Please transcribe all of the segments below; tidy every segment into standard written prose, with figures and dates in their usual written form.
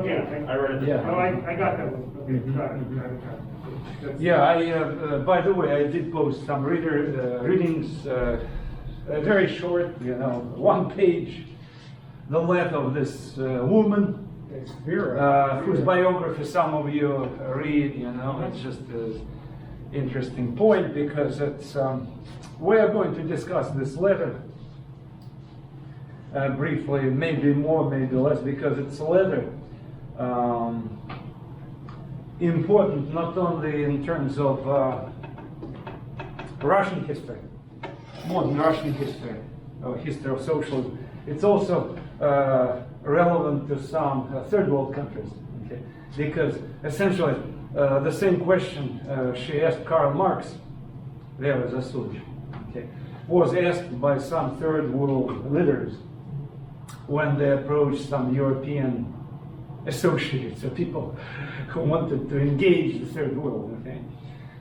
Yeah, I read it. Yeah. Oh, I got that one. Okay, got it. That's- Yeah, by the way, I did post some readings, very short, one page, the letter of this woman, whose biography some of you read, it's just an interesting point because it's, we are going to discuss this letter briefly, maybe more, maybe less, because it's a letter important not only in terms of Russian history, modern Russian history, or history of socialism. It's also relevant to some third world countries, okay? Because essentially the same question she asked Karl Marx, Vera Zasulich, okay, was asked by some third world leaders when they approached some European associates, or people who wanted to engage the third world, okay?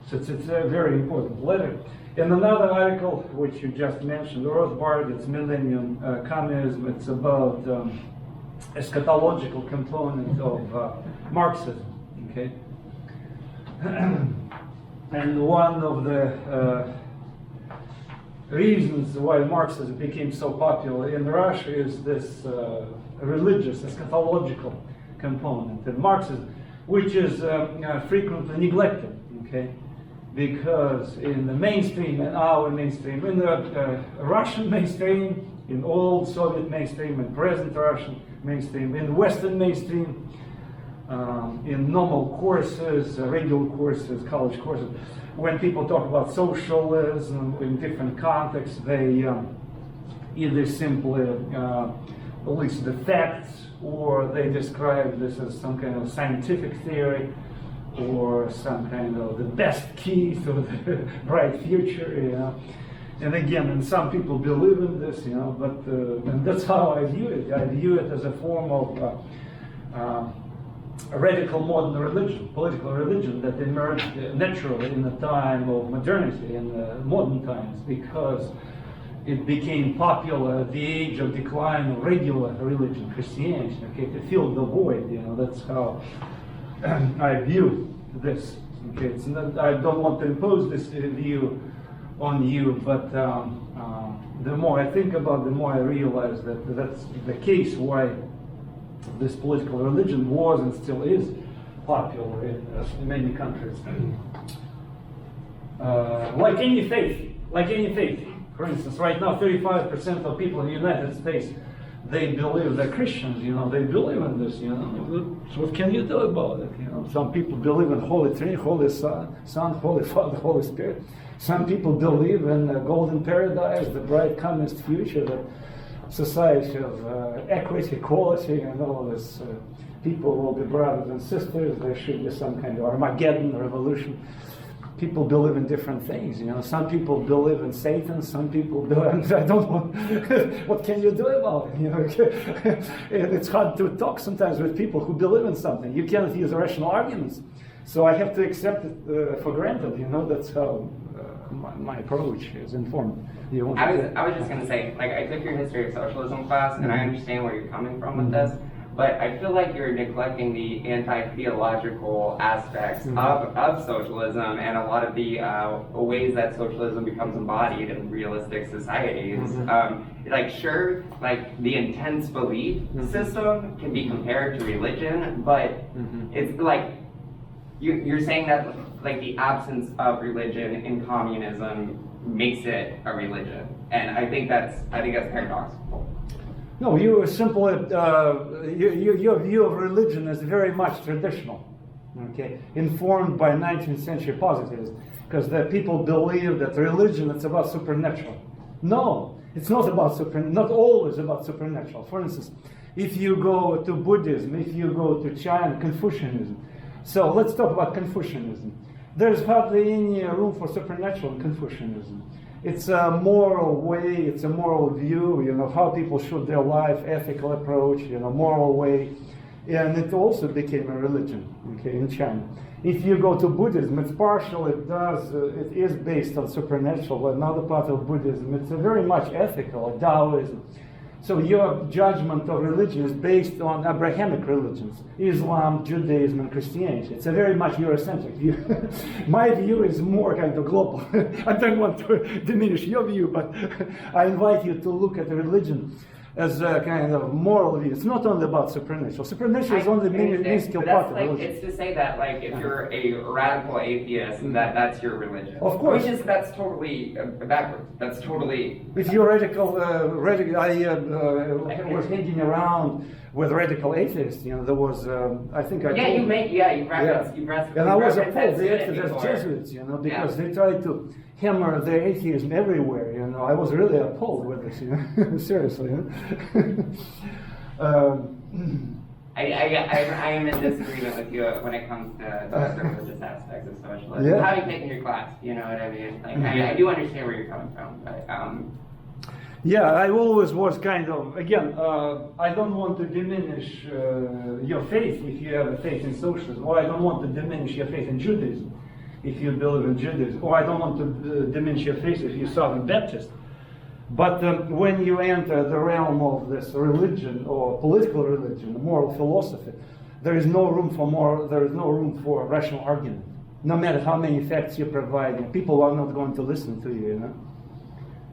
So it's a very important letter. In another article, which you just mentioned, Rothbard, it's Millennium Communism, it's about eschatological component of Marxism, okay? And one of the reasons why Marxism became so popular in Russia is this religious, eschatological component in Marxism, which is frequently neglected, okay? Because in the mainstream, in our mainstream, in the Russian mainstream, in old Soviet mainstream, in present Russian mainstream, in Western mainstream, in normal courses, regular courses, college courses, when people talk about socialism in different contexts, they either simply list the facts, or they describe this as some kind of scientific theory, or some kind of the best key to the bright future, And again, and some people believe in this, but and that's how I view it. I view it as a form of a radical modern religion, political religion that emerged naturally in the time of modernity, in modern times, because it became popular at the age of decline of regular religion, Christianity, okay, to fill the void, that's how I view this. Okay, it's not, I don't want to impose this view on you, but the more I think about it, the more I realize that that's the case why this political religion was and still is popular in many countries. Like any faith. For instance, right now 35% of people in the United States, they believe they're Christians, they believe in this, So what can you do about it? Some people believe in Holy Trinity, Holy Son, Holy Father, Holy Spirit. Some people believe in a golden paradise, the bright communist future, the society of equity, equality, and all this. People will be brothers and sisters. There should be some kind of Armageddon revolution. People believe in different things, Some people believe in Satan, some people believe, I don't know, what can you do about it? It's hard to talk sometimes with people who believe in something. You cannot use rational arguments. So I have to accept it for granted, That's how my approach is informed. I was just going to say, I took your history of socialism class, and I understand where you're coming from with this. But I feel like you're neglecting the anti-theological aspects of socialism and a lot of the ways that socialism becomes embodied in realistic societies. The intense belief system can be compared to religion, but it's like you're saying that the absence of religion in communism makes it a religion, and I think that's paradoxical. No, you simply, your view of religion is very much traditional, okay, informed by 19th century positivism, because the people believe that religion is about supernatural. No, it's not about not always about supernatural. For instance, if you go to Buddhism, if you go to China, Confucianism. So let's talk about Confucianism. There's hardly any room for supernatural in Confucianism. It's a moral way, it's a moral view, how people should their life, ethical approach, moral way. And it also became a religion, okay, in China. If you go to Buddhism, it's partial, it is based on supernatural. Another part of Buddhism, it's a very much ethical, Taoism. So your judgment of religion is based on Abrahamic religions, Islam, Judaism, and Christianity. It's a very much Eurocentric view. My view is more kind of global. I don't want to diminish your view, but I invite you to look at religion as a kind of moral view. It's not only about supernatural. Supernatural is only a minuscule part of religion. It's to say that, like, if you're a radical atheist, that's your religion. Of course. That's totally backwards. That's totally. If you're radical, I was hanging around with radical atheists. You know, there was, I think I Yeah, told you referenced. and I was referenced appalled that the before. Jesuits, you know, because they tried to hammer their atheism everywhere. You know, I was really appalled with this. You know, seriously. You know? I am in disagreement with you when it comes to the religious aspects of socialism. Yeah. Having taken your class, you know what I mean? Like, I do understand where you're coming from, but Yeah, I always was kind of, again, I don't want to diminish your faith if you have a faith in socialism, or I don't want to diminish your faith in Judaism if you believe in Judaism, or I don't want to diminish your faith if you're Southern Baptist. But when you enter the realm of this religion or political religion, moral philosophy, there is no room for rational argument. No matter how many facts you provide, people are not going to listen to you. You know,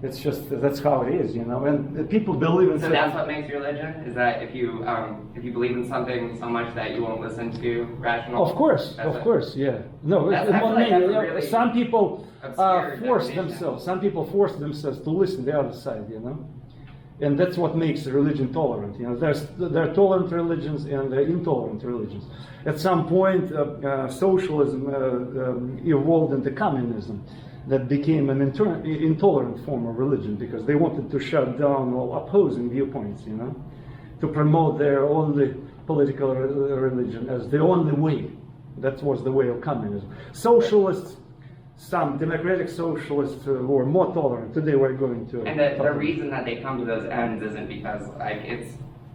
it's just that's how it is. You know, and people believe in. So that's what makes religion, is that if you believe in something so much that you won't listen to rational. Of course, yeah. No, some people force themselves. Some people force themselves to listen to the other side. You know, and that's what makes religion tolerant. You know, there are tolerant religions and there are intolerant religions. At some point, socialism evolved into communism. That became an intolerant form of religion because they wanted to shut down all opposing viewpoints, you know, to promote their only political religion as the only way. That was the way of communism. Socialists, some democratic socialists were more tolerant. Today we're going to... And the reason that they come to those ends isn't because, like,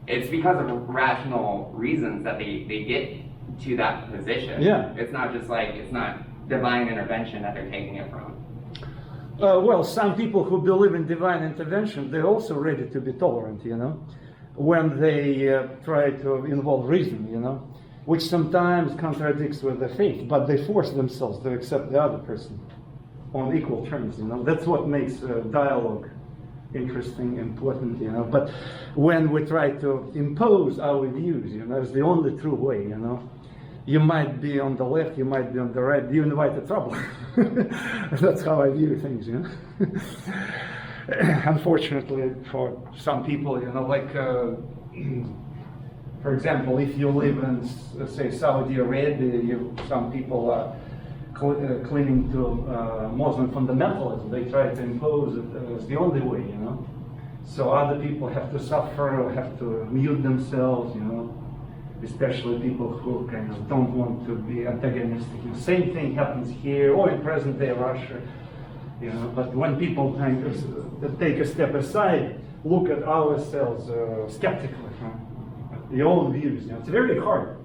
it's because of rational reasons that they get to that position. Yeah. It's not just like, it's not divine intervention that they're taking it from. Well, some people who believe in divine intervention, they're also ready to be tolerant, you know, when they try to involve reason, you know, which sometimes contradicts with their faith, but they force themselves to accept the other person on equal terms, you know. That's what makes dialogue interesting, important, you know. But when we try to impose our views, you know, as the only true way, you know, you might be on the left, you might be on the right, you invite the trouble. That's how I view things, you know. Unfortunately, for some people, you know, like, for example, if you live in, say, Saudi Arabia, some people are clinging to Muslim fundamentalism. They try to impose it as the only way, you know. So other people have to suffer or have to mute themselves, you know. Especially people who kind of don't want to be antagonistic. The same thing happens here or in present-day Russia, you know. But when people kind of take a step aside, look at ourselves skeptically, the own views, you know, it's very hard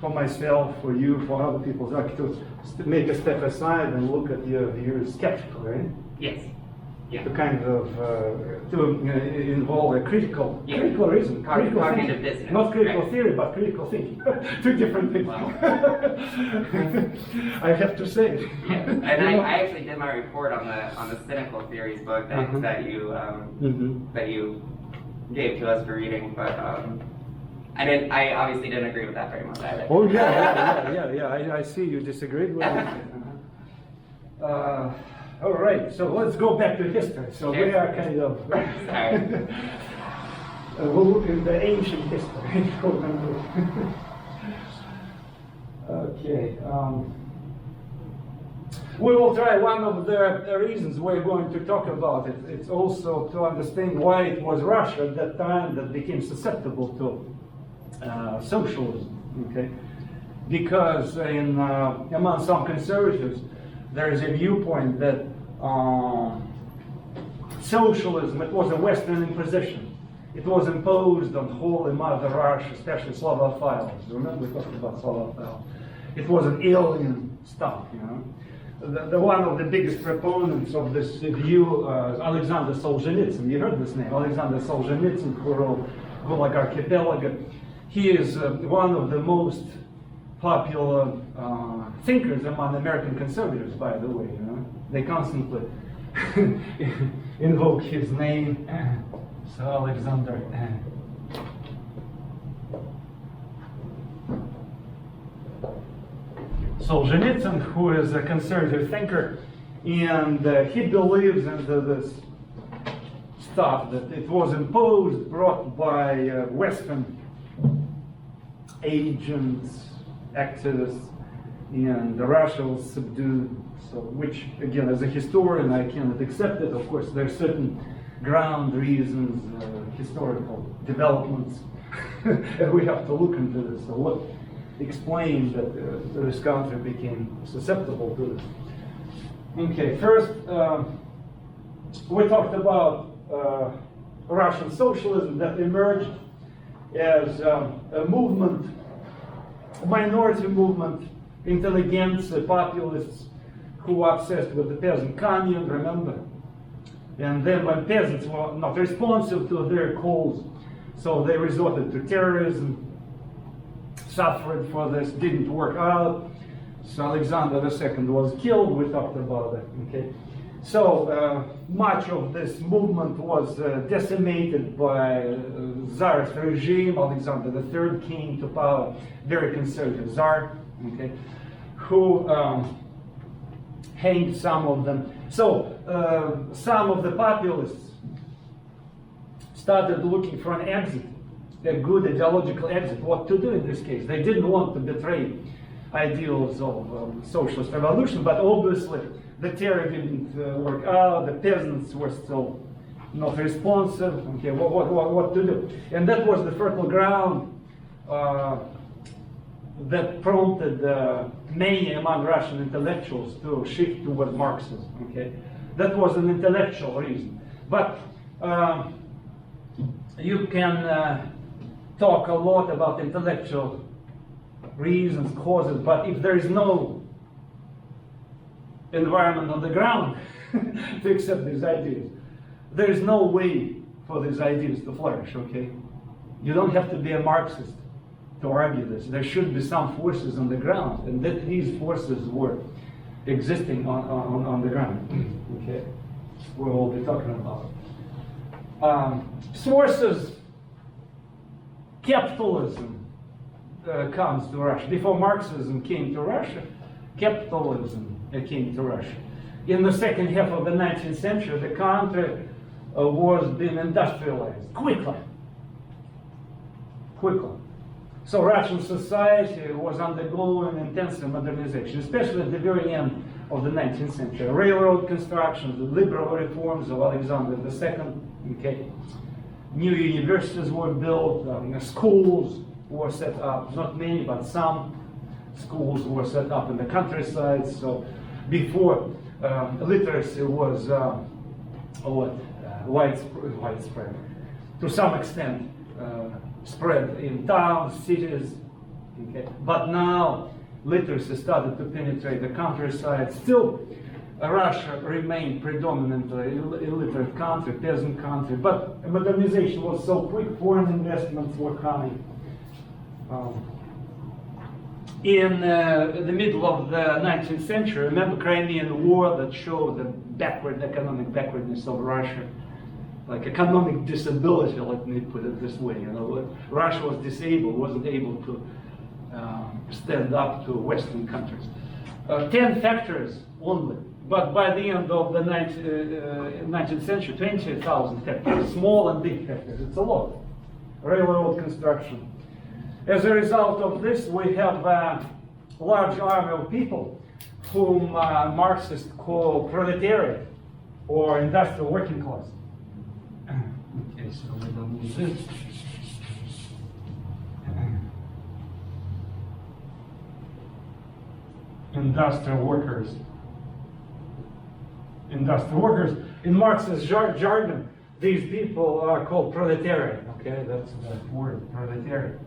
for myself, for you, for other people, like to make a step aside and look at your views skeptically, right? Yes. Yeah. To kind of involve a critical reason, critical thinking. Business, Not critical theory, but critical thinking. Two different things. Wow. I have to say. Yes. And I actually did my report on the cynical theories book that you gave to us for reading, but I obviously didn't agree with that very much either. Oh yeah. I see you disagreed with me. All right, so let's go back to history. So we are kind of we'll look into ancient history. Okay. We will try one of the reasons we're going to talk about it. It's also to understand why it was Russia at that time that became susceptible to socialism. Okay, because among some conservatives, there is a viewpoint that socialism, it was a Western imposition. It was imposed on Holy Mother Russia, especially Slavophiles. Remember we talked about Slavophiles. It was an alien stuff, you know. the one of the biggest proponents of this view, Alexander Solzhenitsyn. You heard this name, Alexander Solzhenitsyn, who wrote Gulag Archipelago. He is one of the most popular thinkers among American conservatives, by the way. You know? They constantly invoke his name. So Alexander. Solzhenitsyn, who is a conservative thinker, and he believes in this stuff that it was imposed, brought by Western agents, activists, and Russia was subdued. So, which again, as a historian, I cannot accept it. Of course, there are certain ground reasons, historical developments, and we have to look into this. So, what explains that this country became susceptible to this? Okay, first, we talked about Russian socialism that emerged as a movement, a minority movement, intelligentsia, populists who were obsessed with the peasant commune, remember? And then when peasants were not responsive to their calls, so they resorted to terrorism, suffered for this, didn't work out. So Alexander II was killed, we talked about that, okay? So much of this movement was decimated by Tsarist regime. Alexander III came to power, very conservative Tsar, okay, who hanged some of them. So some of the populists started looking for an exit, a good ideological exit, what to do in this case. They didn't want to betray ideals of socialist revolution, but obviously the terror didn't work out, the peasants were still not responsive, okay, what to do? And that was the fertile ground that prompted many among Russian intellectuals to shift toward Marxism, okay? That was an intellectual reason. But you can talk a lot about intellectual reasons, causes, but if there is no environment on the ground to accept these ideas, there is no way for these ideas to flourish, okay? You don't have to be a Marxist to argue this. There should be some forces on the ground, and that these forces were existing on the ground, okay? We'll all be talking about sources. Capitalism comes to Russia. Before Marxism came to Russia, capitalism came to Russia. In the second half of the 19th century, the country was being industrialized quickly. So Russian society was undergoing intensive modernization, especially at the very end of the 19th century. Railroad construction, the liberal reforms of Alexander II, okay. New universities were built, schools were set up, not many, but some schools were set up in the countryside. So before literacy was widespread, to some extent spread in towns, cities, okay. But now literacy started to penetrate the countryside. Still, Russia remained predominantly illiterate country, peasant country, but modernization was so quick, foreign investments were coming. In the middle of the 19th century, remember Crimean War that showed the economic backwardness of Russia, like economic disability, let me put it this way. You know, Russia was disabled, wasn't able to stand up to Western countries. 10 factories only. But by the end of the 19th century, 20,000 factories, small and big factories, it's a lot. Railroad construction. As a result of this, we have a large army of people whom Marxists call proletariat, or industrial working class. Okay, so we don't need this. Industrial workers. Industrial workers. In Marxist jargon, these people are called proletariat. Okay, that's the word, proletariat.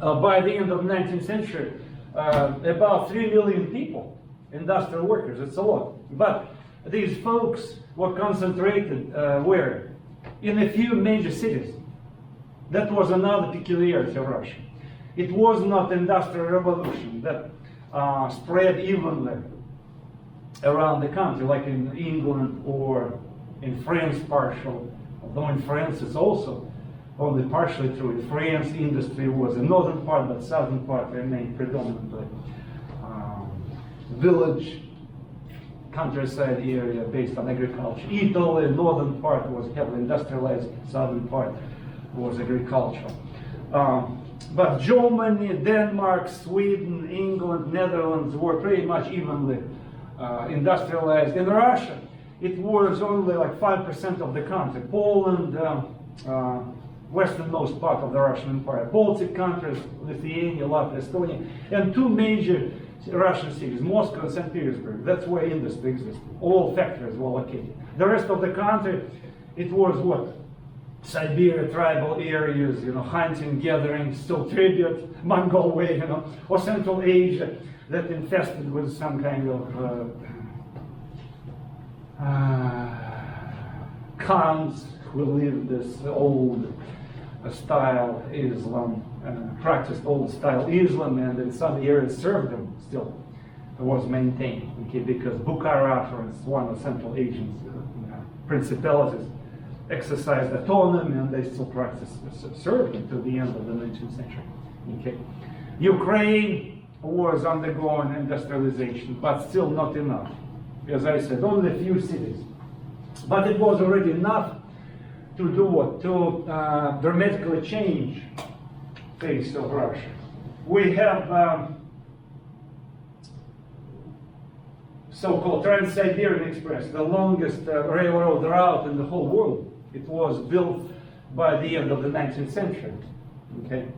by the end of the 19th century, about 3 million people, industrial workers. It's a lot. But these folks were concentrated where? In a few major cities. That was another peculiarity of Russia. It was not industrial revolution that spread evenly around the country, like in England or in France partial, although in France it's also only partially true. In France, industry was the northern part, but southern part remained predominantly village, countryside area based on agriculture. Italy, northern part was heavily industrialized, southern part was agricultural. But Germany, Denmark, Sweden, England, Netherlands were pretty much evenly industrialized. In Russia, it was only like 5% of the country. Poland, westernmost part of the Russian Empire, Baltic countries, Lithuania, Latvia, Estonia, and two major Russian cities, Moscow and St. Petersburg. That's where industry existed. All factories were located. The rest of the country, it was what? Siberia, tribal areas, hunting, gathering, still tribute, Mongol way, or Central Asia that infested with some kind of Khans who lived this old style Islam, practiced old style Islam, and in some areas served them still was maintained, okay, because Bukhara, for instance, one of Central Asian principalities, exercised autonomy, and they still practiced, served until the end of the 19th century. Okay. Ukraine was undergoing industrialization, but still not enough. As I said, only a few cities. But it was already enough to do what? To dramatically change the face of Russia. We have so-called Trans-Siberian Express, the longest railroad route in the whole world. It was built by the end of the 19th century. Okay,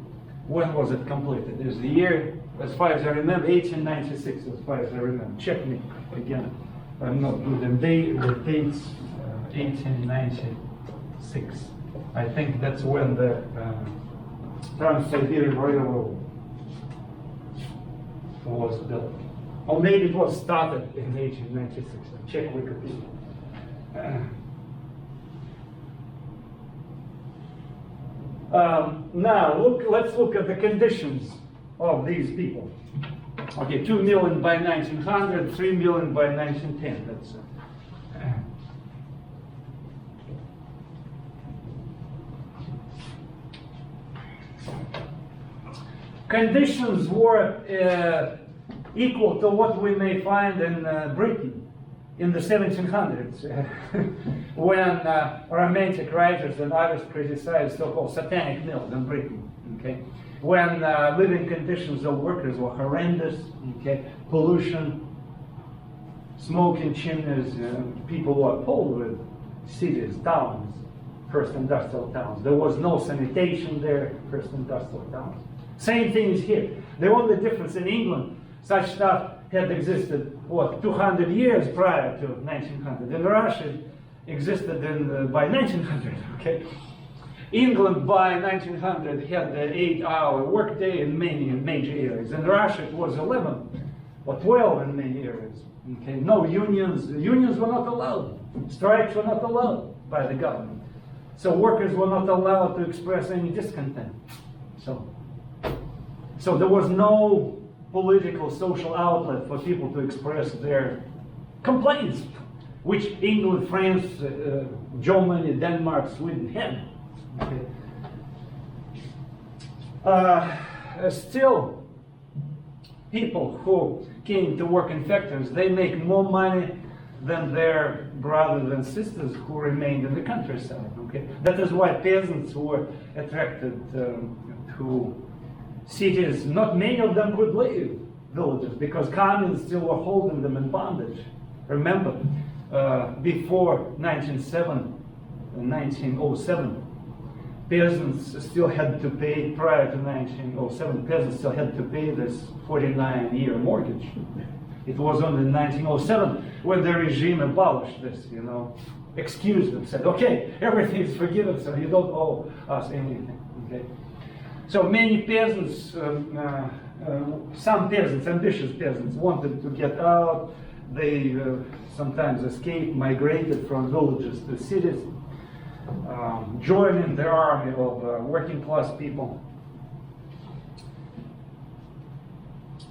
when was it completed? Is the year, as far as I remember, 1896. As far as I remember, check me again. I'm not good in the dates. 1896. I think that's when the Trans-Siberian Railroad was built. Or maybe it was started in 1896. Check Wikipedia. Now, let's look at the conditions of these people. Okay, 2 million by 1900, 3 million by 1910. That's conditions were equal to what we may find in Britain in the 1700s, when Romantic writers and others criticized so-called satanic mills in Britain. Okay, when living conditions of workers were horrendous. Okay, pollution, smoking chimneys, people were appalled with cities, towns, first industrial towns. There was no sanitation there, first industrial towns. Same thing is here. The only difference in England, such stuff had existed, what, 200 years prior to 1900. In Russia, it existed by 1900, okay? England by 1900 had the 8-hour workday in many major areas. In Russia, it was 11 or 12 in many areas, okay? No unions. Unions were not allowed. Strikes were not allowed by the government. So workers were not allowed to express any discontent. So there was no political, social outlet for people to express their complaints, which England, France, Germany, Denmark, Sweden had. Okay. Still, people who came to work in factories, they make more money than their brothers and sisters who remained in the countryside. Okay, that is why peasants were attracted to cities. Not many of them could leave villages because communists still were holding them in bondage. Remember, before 1907, peasants still had to pay, prior to 1907, peasants still had to pay this 49-year mortgage. It was only in 1907 when the regime abolished this, excused them, said, okay, everything is forgiven, so you don't owe us anything. Okay. So many peasants, some peasants, ambitious peasants, wanted to get out. They sometimes escaped, migrated from villages to cities, joining the army of working class people.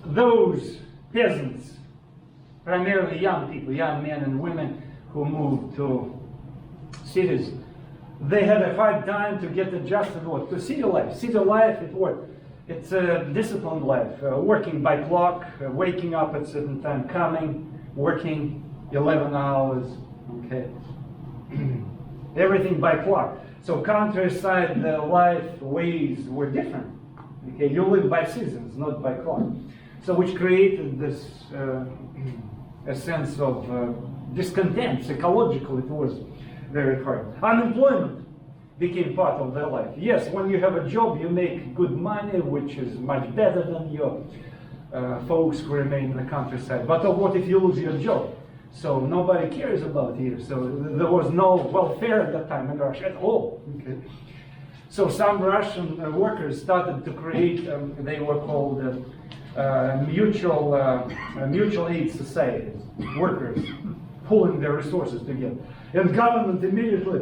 Those peasants, primarily young people, young men and women who moved to cities, they had a hard time to get adjusted to city life. City life, it's a disciplined life, working by clock, waking up at a certain time, coming, working 11 hours, okay? Everything by clock. So countryside life ways were different. Okay, you live by seasons, not by clock. So which created this a sense of discontent. Psychological, it was very hard. Unemployment became part of their life. Yes, when you have a job, you make good money, which is much better than your folks who remain in the countryside. But what if you lose your job? So nobody cares about you. So there was no welfare at that time in Russia at all. Okay. So some Russian workers started to create, they were called mutual aid societies, workers pulling their resources together. And government immediately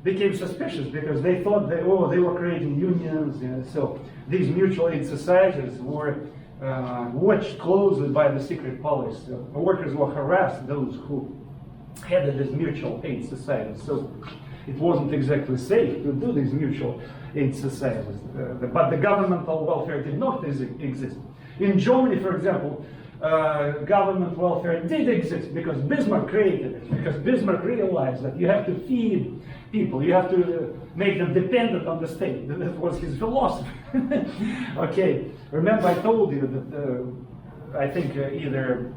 became suspicious because they thought they were creating unions. So these mutual aid societies were watched closely by the secret police. Workers were harassed, those who headed these mutual aid societies. So it wasn't exactly safe to do these mutual aid societies. But the governmental welfare did not exist. In Germany, for example, government welfare did exist because Bismarck created it, because Bismarck realized that you have to feed people, you have to make them dependent on the state. That was his philosophy. Okay, remember I told you that I think either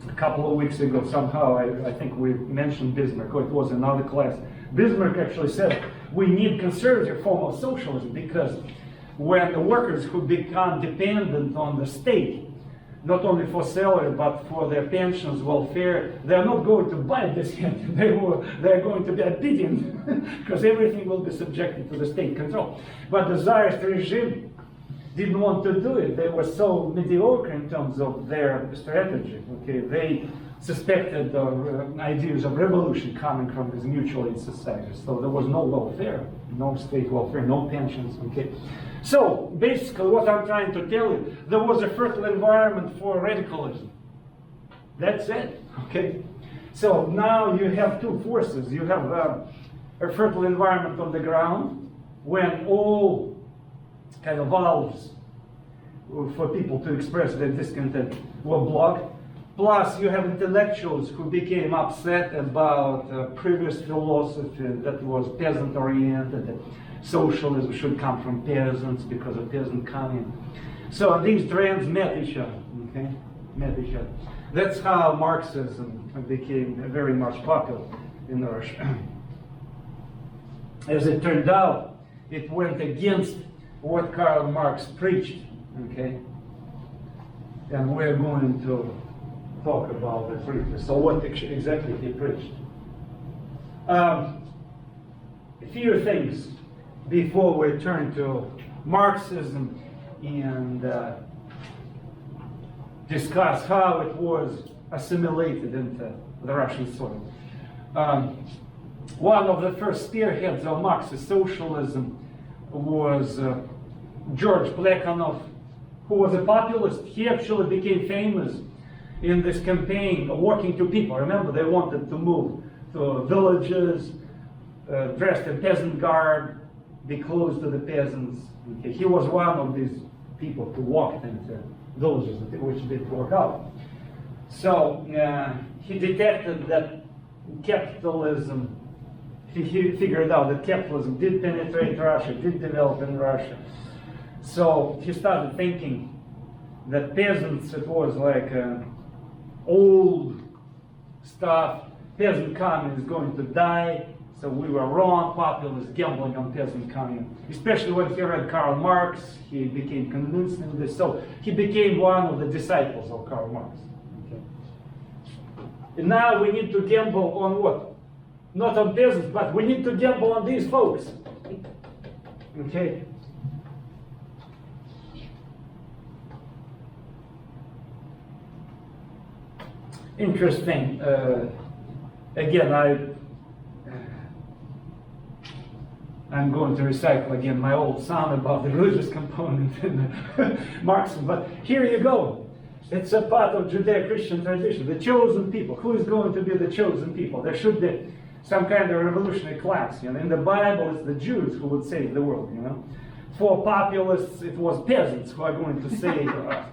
a couple of weeks ago somehow, I think we mentioned Bismarck, or it was another class. Bismarck actually said we need conservative form of socialism because when the workers who become dependent on the state, not only for salary but for their pensions, welfare, they are not going to buy this yet. They are going to be obedient because everything will be subjected to the state control. But the Tsarist regime didn't want to do it. They were so mediocre in terms of their strategy. Okay, they suspected ideas of revolution coming from these mutual aid societies. So there was no welfare, no state welfare, no pensions. Okay. So basically what I'm trying to tell you, there was a fertile environment for radicalism. That's it. Okay. So now you have two forces. You have a fertile environment on the ground when all kind of valves for people to express their discontent were blocked. Plus, you have intellectuals who became upset about previous philosophy that was peasant-oriented, that socialism should come from peasants because of peasant communism. So these trends met each other, okay? Met each other. That's how Marxism became very much popular in Russia. As it turned out, it went against what Karl Marx preached, okay? And we're going to talk about it briefly. So what exactly he preached? A few things before we turn to Marxism and discuss how it was assimilated into the Russian soil. One of the first spearheads of Marxist socialism was George Plekhanov, who was a populist. He actually became famous in this campaign of working to people. Remember, they wanted to move to villages, dressed in peasant garb, be close to the peasants. Okay. He was one of these people who walked into villages, which didn't work out. So he detected that capitalism, he figured out that capitalism did penetrate Russia, did develop in Russia. So he started thinking that peasants, it was like old stuff, peasant communism is going to die. So we were wrong, populists gambling on peasant communism. Especially when he read Karl Marx, he became convinced in this. So he became one of the disciples of Karl Marx. Okay. And now we need to gamble on what? Not on peasants, but we need to gamble on these folks. Okay. Interesting. Again, I'm going to recycle again my old song about the religious component in Marxism, but here you go. It's a part of Judeo-Christian tradition, the chosen people. Who is going to be the chosen people? There should be some kind of revolutionary class. You know, in the Bible, it's the Jews who would save the world. You know, for populists, it was peasants who are going to save us.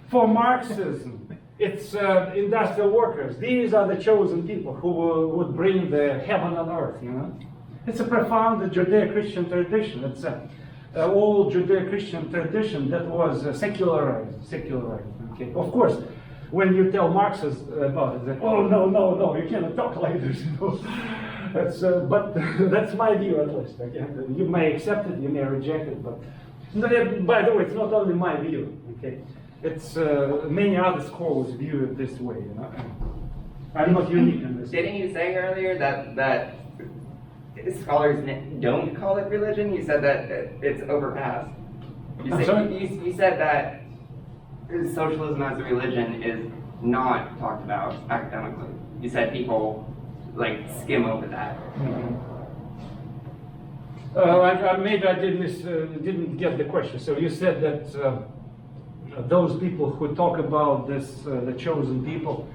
For Marxism, it's industrial workers. These are the chosen people who would bring the heaven on earth. You know, it's a profound Judeo-Christian tradition. It's an old Judeo-Christian tradition that was secularized. Okay, of course. When you tell Marxists about it, they, oh no, you cannot talk like this. You know? That's, but that's my view at least. Okay? You may accept it, you may reject it, but by the way, it's not only my view. Okay, it's many other scholars view it this way. You know, I'm not unique in this. Didn't you say earlier that scholars don't call it religion? You said that it's overpassed. You said that socialism as a religion is not talked about academically. You said people like skim over that. Maybe I didn't get the question. So you said that those people who talk about this, the chosen people,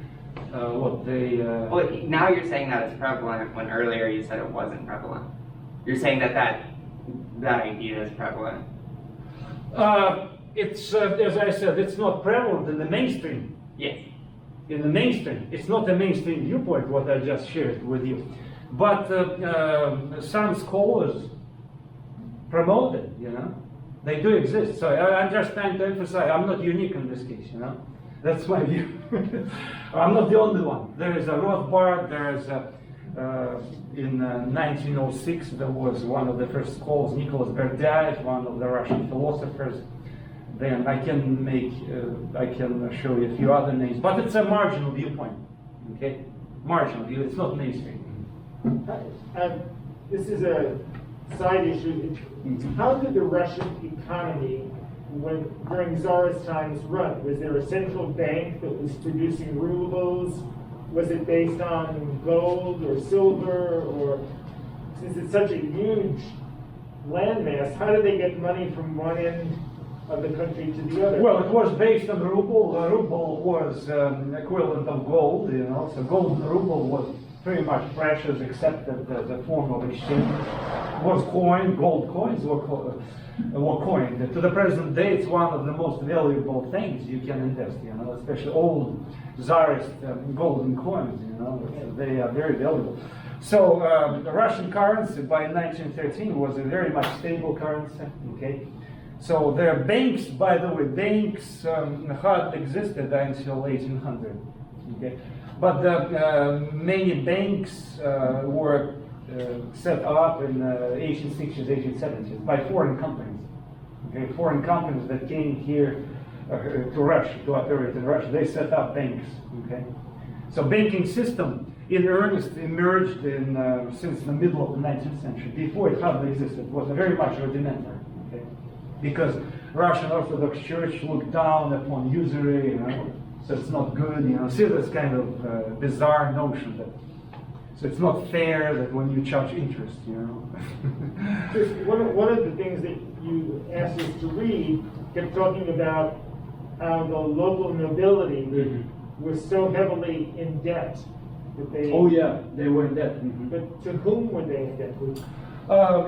what they... Well, now you're saying that it's prevalent when earlier you said it wasn't prevalent. You're saying that idea is prevalent. It's, as I said, it's not prevalent in the mainstream. Yes. In the mainstream. It's not a mainstream viewpoint, what I just shared with you. But some scholars promote it, you know. They do exist. So I'm just trying to emphasize, I'm not unique in this case, you know. That's my view. I'm not the only one. There is a Rothbard, there is a, in 1906, there was one of the first scholars, Nicholas Berdyaev, one of the Russian philosophers. Then I can show you a few other names, but it's a marginal viewpoint, okay? Marginal view, it's not mainstream. This is a side issue. How did the Russian economy, during Tsarist times, run? Was there a central bank that was producing rubles? Was it based on gold or silver? Or since it's such a huge landmass, how did they get money from one end of the country to the other? Well, it was based on ruble. Ruble was equivalent of gold, you know. So gold ruble was pretty much precious, accepted as a form of exchange. It was coined. Gold coins were coined. To the present day, it's one of the most valuable things you can invest. You know, especially old Tsarist golden coins. You know, they are very valuable. So the Russian currency by 1913 was a very much stable currency. Okay. So their banks, by the way, banks hardly existed until 1800. Okay, but many banks were set up in the 1860s, 1870s by foreign companies. Okay, foreign companies that came here to Russia to operate in Russia. They set up banks. Okay, so banking system in earnest emerged in since the middle of the 19th century. Before it hardly existed. It was very much rudimentary. Okay. Because Russian Orthodox Church looked down upon usury, you know, so it's not good, you know. See this kind of bizarre notion that, so it's not fair that when you charge interest, you know. One of the things that you asked us to read kept talking about how the local nobility was so heavily in debt that they... Oh yeah, they were in debt. But to whom were they in debt?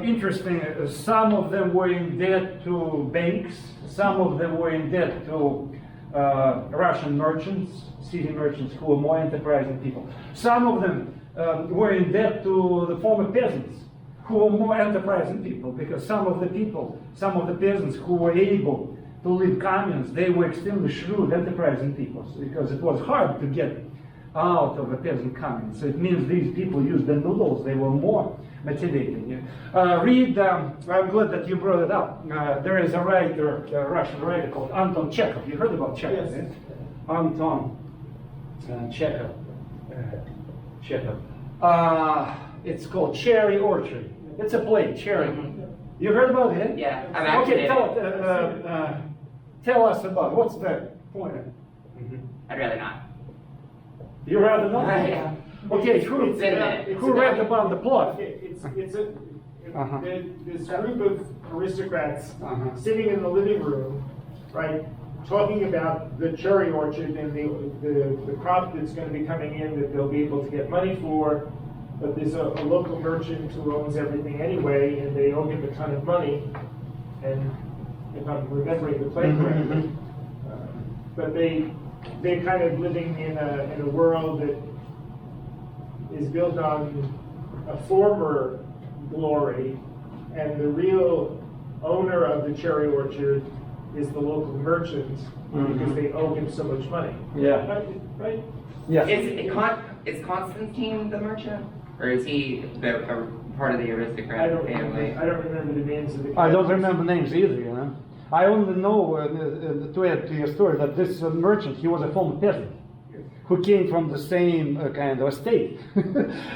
Interesting. Some of them were in debt to banks. Some of them were in debt to Russian merchants, city merchants who were more enterprising people. Some of them were in debt to the former peasants who were more enterprising people, because some of the peasants who were able to live communes, they were extremely shrewd, enterprising people, because it was hard to get out of a peasant commune. So it means these people used the noodles, they were more motivating. I'm glad that you brought it up. There is a writer, a Russian writer called Anton Chekhov. You heard about Chekhov? Yes. Anton Chekhov. It's called Cherry Orchard. It's a play, Cherry. You heard about it? Yeah, I've actually Okay, tell us about it. What's the point? I'd rather not. You rather not? Yeah. Okay, It's in there. who read about the plot? This group of aristocrats Uh-huh. sitting in the living room, right, talking about the cherry orchard and the crop that's going to be coming in that they'll be able to get money for. But there's a local merchant who owns everything anyway, and they owe him a ton of money. And if I'm remembering the play correctly, but they're kind of living in a world that is built on a former glory, and the real owner of the cherry orchard is the local merchant because they owe him so much money. Yeah. Right? Yes. Is Constantine the merchant? Or is he a part of the I aristocrat don't family? remember the names of the I don't remember names either, you know. I only know, to add to your story, that this merchant, he was a former peasant who came from the same kind of estate.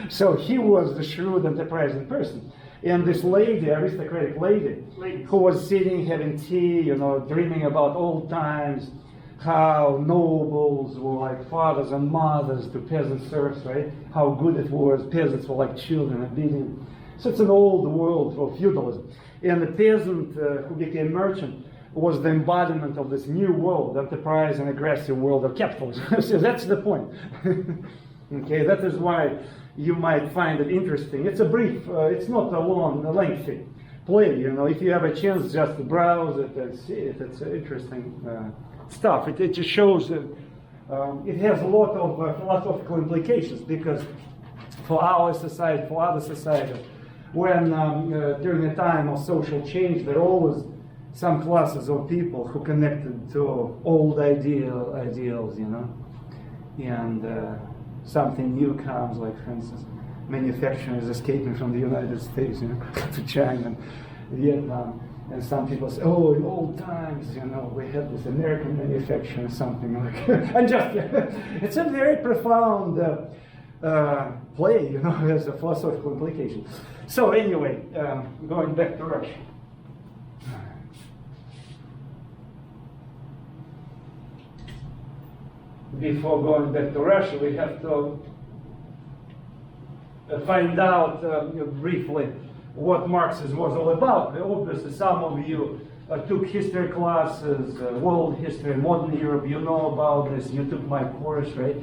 So he was the shrewd, enterprising person. And this lady, aristocratic lady, who was sitting having tea, you know, dreaming about old times, how nobles were like fathers and mothers to peasant serfs, right? How good it was. Peasants were like children, obedient. So it's an old world of feudalism. And the peasant who became merchant was the embodiment of this new world, enterprise and aggressive world of capitalism. So that's the point. Okay, that is why you might find it interesting. It's a brief, it's not a long, lengthy play, you know. If you have a chance just to browse it and see it, it's interesting stuff. It just shows that it has a lot of philosophical implications, because for our society, for other societies, when during a time of social change, there are always some classes of people who connected to old ideals, you know, and something new comes, like for instance, manufacturing is escaping from the United States, you know, to China and Vietnam. And some people say, oh, in old times, you know, we had this American manufacturing, something like and just, it's a very profound play, you know, has a philosophical implication. So anyway, going back to Russia. Before going back to Russia, we have to find out briefly what Marxism was all about. Obviously, some of you took history classes, world history, modern Europe. You know about this. You took my course, right?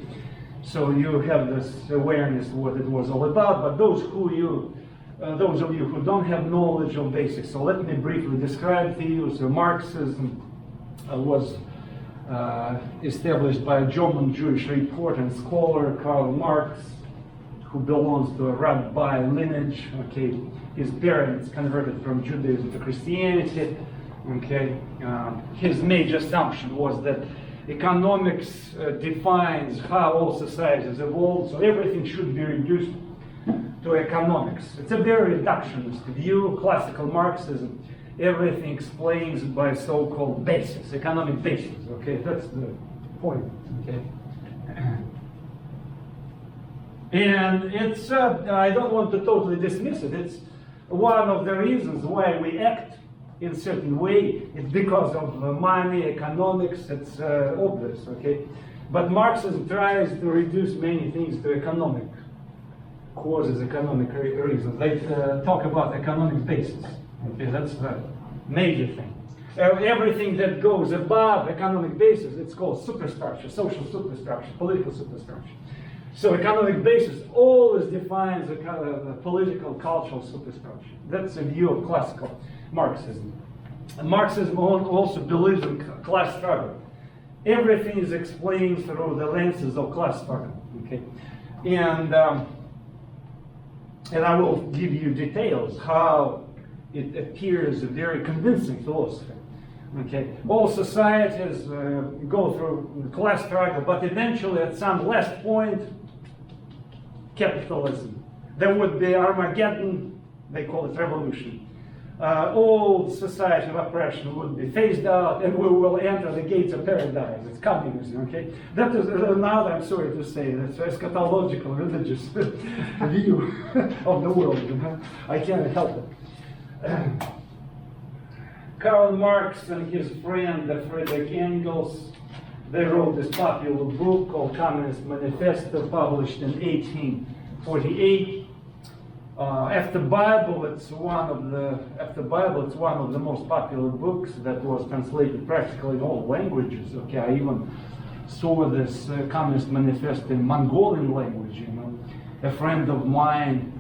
So you have this awareness what it was all about. But those of you who don't have knowledge of basics, so let me briefly describe to you. So Marxism was established by a German Jewish reporter and scholar, Karl Marx, who belongs to a rabbi lineage. Okay, his parents converted from Judaism to Christianity. Okay, his major assumption was that economics defines how all societies evolve, so everything should be reduced to economics. It's a very reductionist view, classical Marxism. Everything explains by so-called basis, economic basis. Okay, that's the point. Okay, and it's I don't want to totally dismiss it. It's one of the reasons why we act in a certain way. It's because of money, economics. It's obvious. Okay, but Marxism tries to reduce many things to economic causes, economic reasons. They talk about economic basis. Okay, that's the major thing. Everything that goes above economic basis, it's called superstructure, social superstructure, political superstructure. So economic basis always defines a kind of political, cultural superstructure. That's a view of classical Marxism. And Marxism also believes in class struggle. Everything is explained through the lenses of class struggle. Okay, and I will give you details how it appears a very convincing philosophy. Okay, all societies go through class struggle, but eventually, at some last point, capitalism. There would be Armageddon. They call it revolution. Old society of oppression would be phased out, and we will enter the gates of paradise. It's communism. Okay, that is another. I'm sorry to say, that's eschatological, religious view of the world. You know? I can't help it. Karl Marx and his friend Friedrich Engels, they wrote this popular book called Communist Manifesto, published in 1848. After Bible, it's one of the most popular books that was translated practically in all languages. Okay, I even saw this Communist Manifesto in Mongolian language. You know, a friend of mine,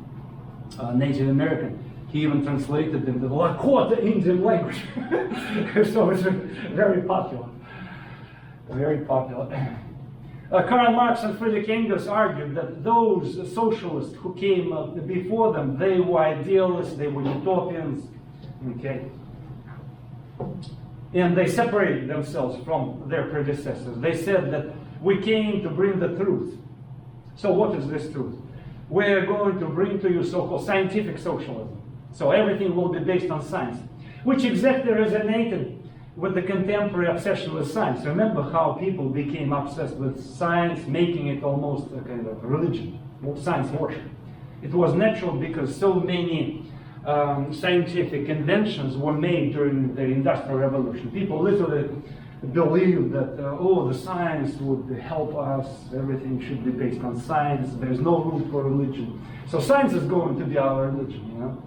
Native American, he even translated into the Lakota Indian language. So it's very popular. Very popular. Karl Marx and Friedrich Engels argued that those socialists who came before them, they were idealists, they were utopians, okay? And they separated themselves from their predecessors. They said that we came to bring the truth. So what is this truth? We're going to bring to you so-called scientific socialism. So everything will be based on science, which exactly resonated with the contemporary obsession with science. Remember how people became obsessed with science, making it almost a kind of religion, science worship. It was natural because so many scientific inventions were made during the Industrial Revolution. People literally believed that, the science would help us, everything should be based on science, there's no room for religion. So science is going to be our religion, you know.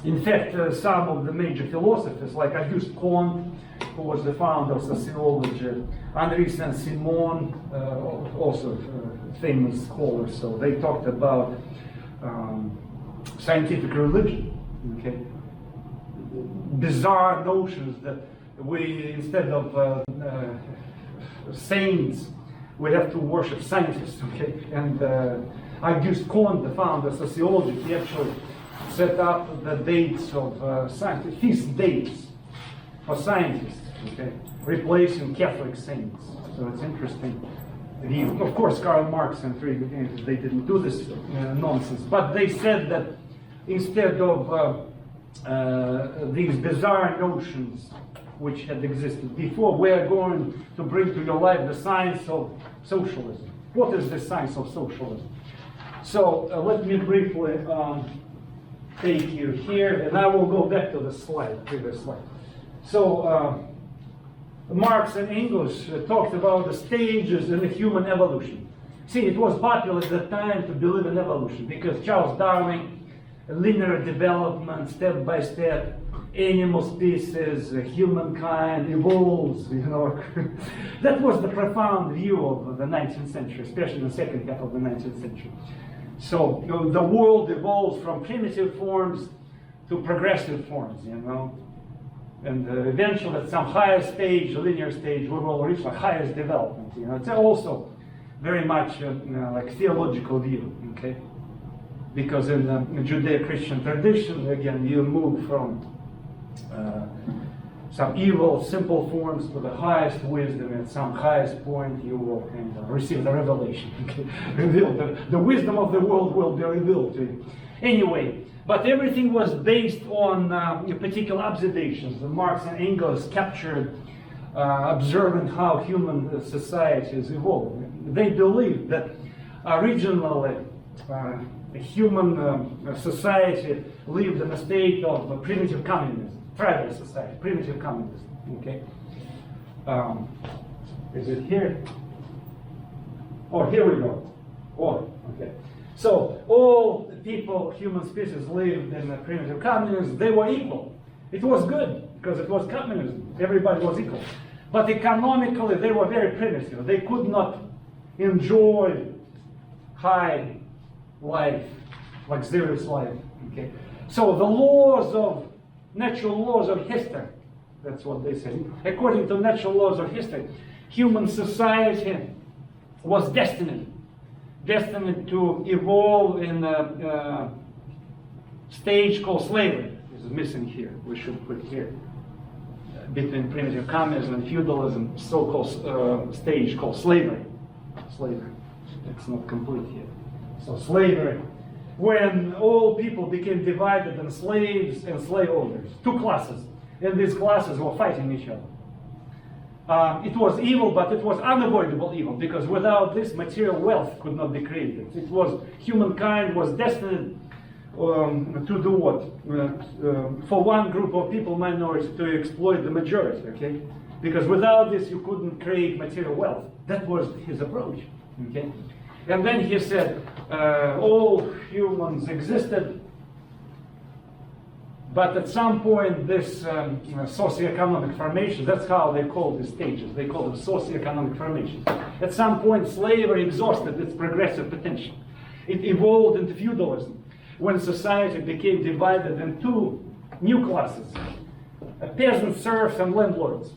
In fact, some of the major philosophers, like Auguste Comte, who was the founder of sociology, Henri Saint-Simon, also a famous scholar, so they talked about scientific religion, okay? Bizarre notions that we, instead of saints, we have to worship scientists, okay? And Auguste Comte, the founder of sociology, he actually set up the dates of scientists, feast dates for scientists, okay, replacing Catholic saints. So it's interesting. Of course, Karl Marx and Friedrich Engels, they didn't do this nonsense, but they said that instead of these bizarre notions which had existed before, we are going to bring to your life the science of socialism. What is the science of socialism? So let me briefly take you here, and I will go back to the slide, previous slide. So Marx and Engels talked about the stages in the human evolution. See, it was popular at the time to believe in evolution because Charles Darwin, linear development, step by step, animal species, humankind evolves, you know. That was the profound view of the 19th century, especially the second half of the 19th century. So the world evolves from primitive forms to progressive forms, you know. And eventually at some higher stage, linear stage, we will reach the highest development, you know. It's also very much like theological view, okay? Because in the Judeo-Christian tradition, again, you move from some evil, simple forms to the highest wisdom. At some highest point, you will kind of receive the revelation. Okay? Revealed. The wisdom of the world will be revealed to you. Anyway, but everything was based on particular observations. Marx and Engels captured observing how human societies evolve. They believed that originally a human society lived in a state of primitive communism. Tribal society, primitive communism, okay? Is it here? Oh, here we go. Oh, okay. So all people, human species lived in a primitive communism. They were equal. It was good because it was communism. Everybody was equal. But economically, they were very primitive. They could not enjoy high life, luxurious life, okay? So the laws of natural laws of history, that's what they say. According to natural laws of history, human society was destined to evolve in a stage called slavery. This is missing here. We should put here. Between primitive communism and feudalism, so-called stage called slavery. Slavery. It's not complete yet. So slavery, when all people became divided in slaves and slave owners, two classes, and these classes were fighting each other. It was evil, but it was unavoidable evil, because without this, material wealth could not be created. It was, humankind was destined to do what? For one group of people, minorities, to exploit the majority, okay? Because without this, you couldn't create material wealth. That was his approach, okay? And then he said, all humans existed, but at some point, this socioeconomic formation, that's how they call these stages. They call them socioeconomic formations. At some point, slavery exhausted its progressive potential. It evolved into feudalism, when society became divided into two new classes, peasants, serfs, and landlords.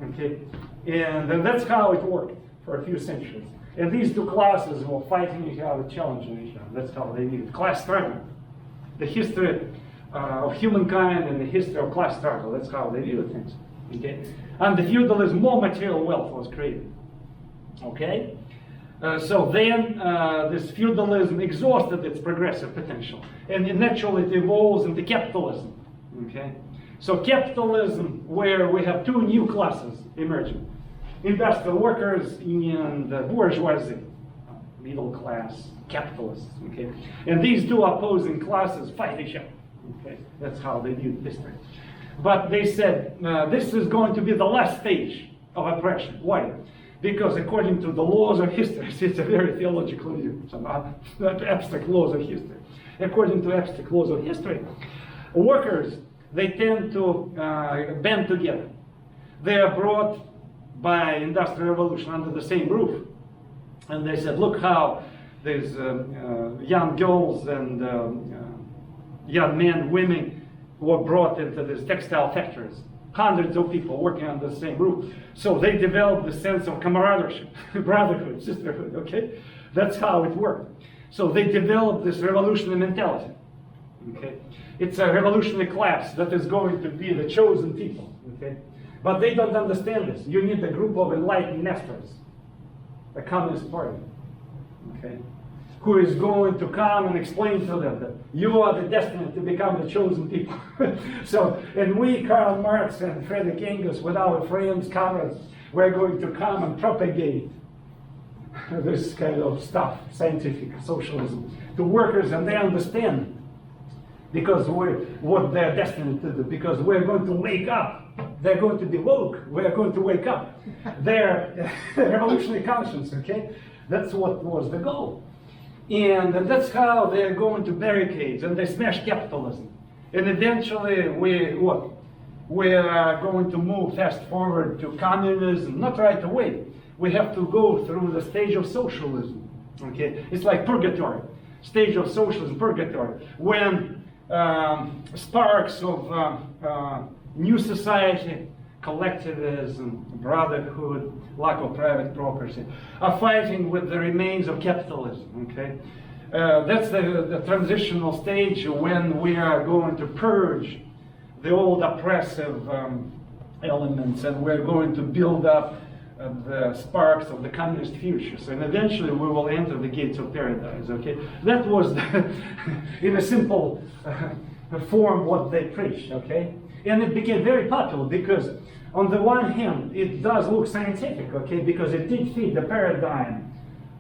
Okay? And then that's how it worked for a few centuries. And these two classes were fighting each other, challenging each other. That's how they did it. Class struggle. The history of humankind and the history of class struggle. That's how they view things. Okay? Under feudalism, more material wealth was created. Okay? So then this feudalism exhausted its progressive potential. And naturally it evolves into capitalism. Okay? So capitalism, where we have two new classes emerging. Industrial workers and bourgeoisie, middle class, capitalists. Okay? And these two opposing classes fight each other. Okay? That's how they viewed history. But they said this is going to be the last stage of oppression. Why? Because according to the laws of history, it's a very theological view, some abstract laws of history. According to abstract laws of history, workers, they tend to band together. They are brought by industrial revolution under the same roof. And they said, look how these young girls and young men, women were brought into these textile factories. Hundreds of people working under the same roof. So they developed the sense of camaraderie, brotherhood, sisterhood, okay? That's how it worked. So they developed this revolutionary mentality, okay? It's a revolutionary class that is going to be the chosen people, okay? But they don't understand this. You need a group of enlightened masters, a communist party, okay? Who is going to come and explain to them that you are the destined to become the chosen people. So, and we, Karl Marx and Friedrich Engels, with our friends, comrades, we're going to come and propagate this kind of stuff, scientific socialism, to workers, and they understand because what they're destined to do, because we're going to wake up. They're going to be woke. We're going to wake up their revolutionary conscience, okay? That's what was the goal. And that's how they're going to barricades, and they smash capitalism. And eventually, we are going to move fast forward to communism, not right away. We have to go through the stage of socialism. Okay, it's like purgatory, stage of socialism, purgatory, when sparks of new society, collectivism, brotherhood, lack of private property, are fighting with the remains of capitalism, okay? That's the transitional stage when we are going to purge the old oppressive elements, and we're going to build up the sparks of the communist future. So, and eventually we will enter the gates of paradise, okay? That was, in a simple form, what they preached, okay? And it became very popular because, on the one hand, it does look scientific, okay, because it did fit the paradigm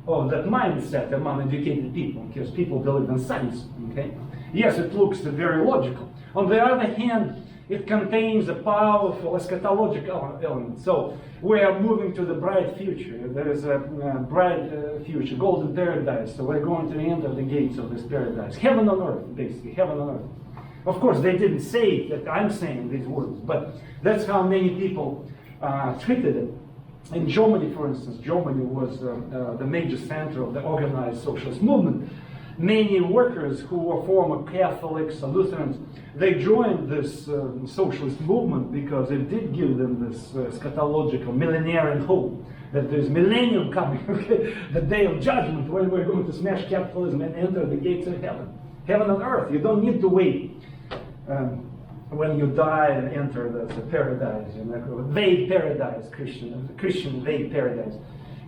of that mindset among educated people, because people believe in science, okay. Yes, it looks very logical. On the other hand, it contains a powerful eschatological element. So we are moving to the bright future. There is a bright future, golden paradise. So we're going to enter the gates of this paradise. Heaven on earth, basically, heaven on earth. Of course, they didn't say that I'm saying these words, but that's how many people treated it. In Germany, for instance, Germany was the major center of the organized socialist movement. Many workers who were former Catholics or Lutherans, they joined this socialist movement because it did give them this eschatological millenarian hope that there's millennium coming, okay? The day of judgment when we're going to smash capitalism and enter the gates of heaven. Heaven on earth. You don't need to wait when you die and enter the paradise, you know, vague paradise, Christian vague paradise.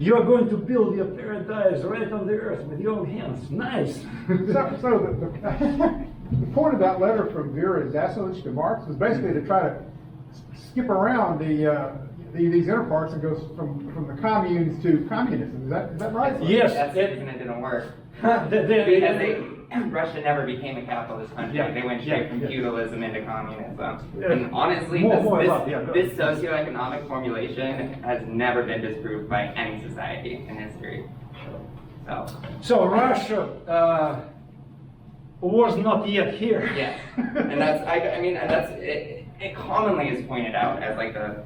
You are going to build your paradise right on the earth with your own hands. Nice. So the point of that letter from Vera Zasowicz to Marx was basically to try to skip around these interparts and go from the communes to communism. Is that right? Yes. That's the reason it didn't work. They Russia never became a capitalist country. Yeah, They went straight yeah, from yeah. feudalism into communism. Yeah. And honestly, More about- yeah, go this socioeconomic formulation has never been disproved by any society in history. So Russia was not yet here. Yeah, and that's I mean, and that's it commonly is pointed out as like the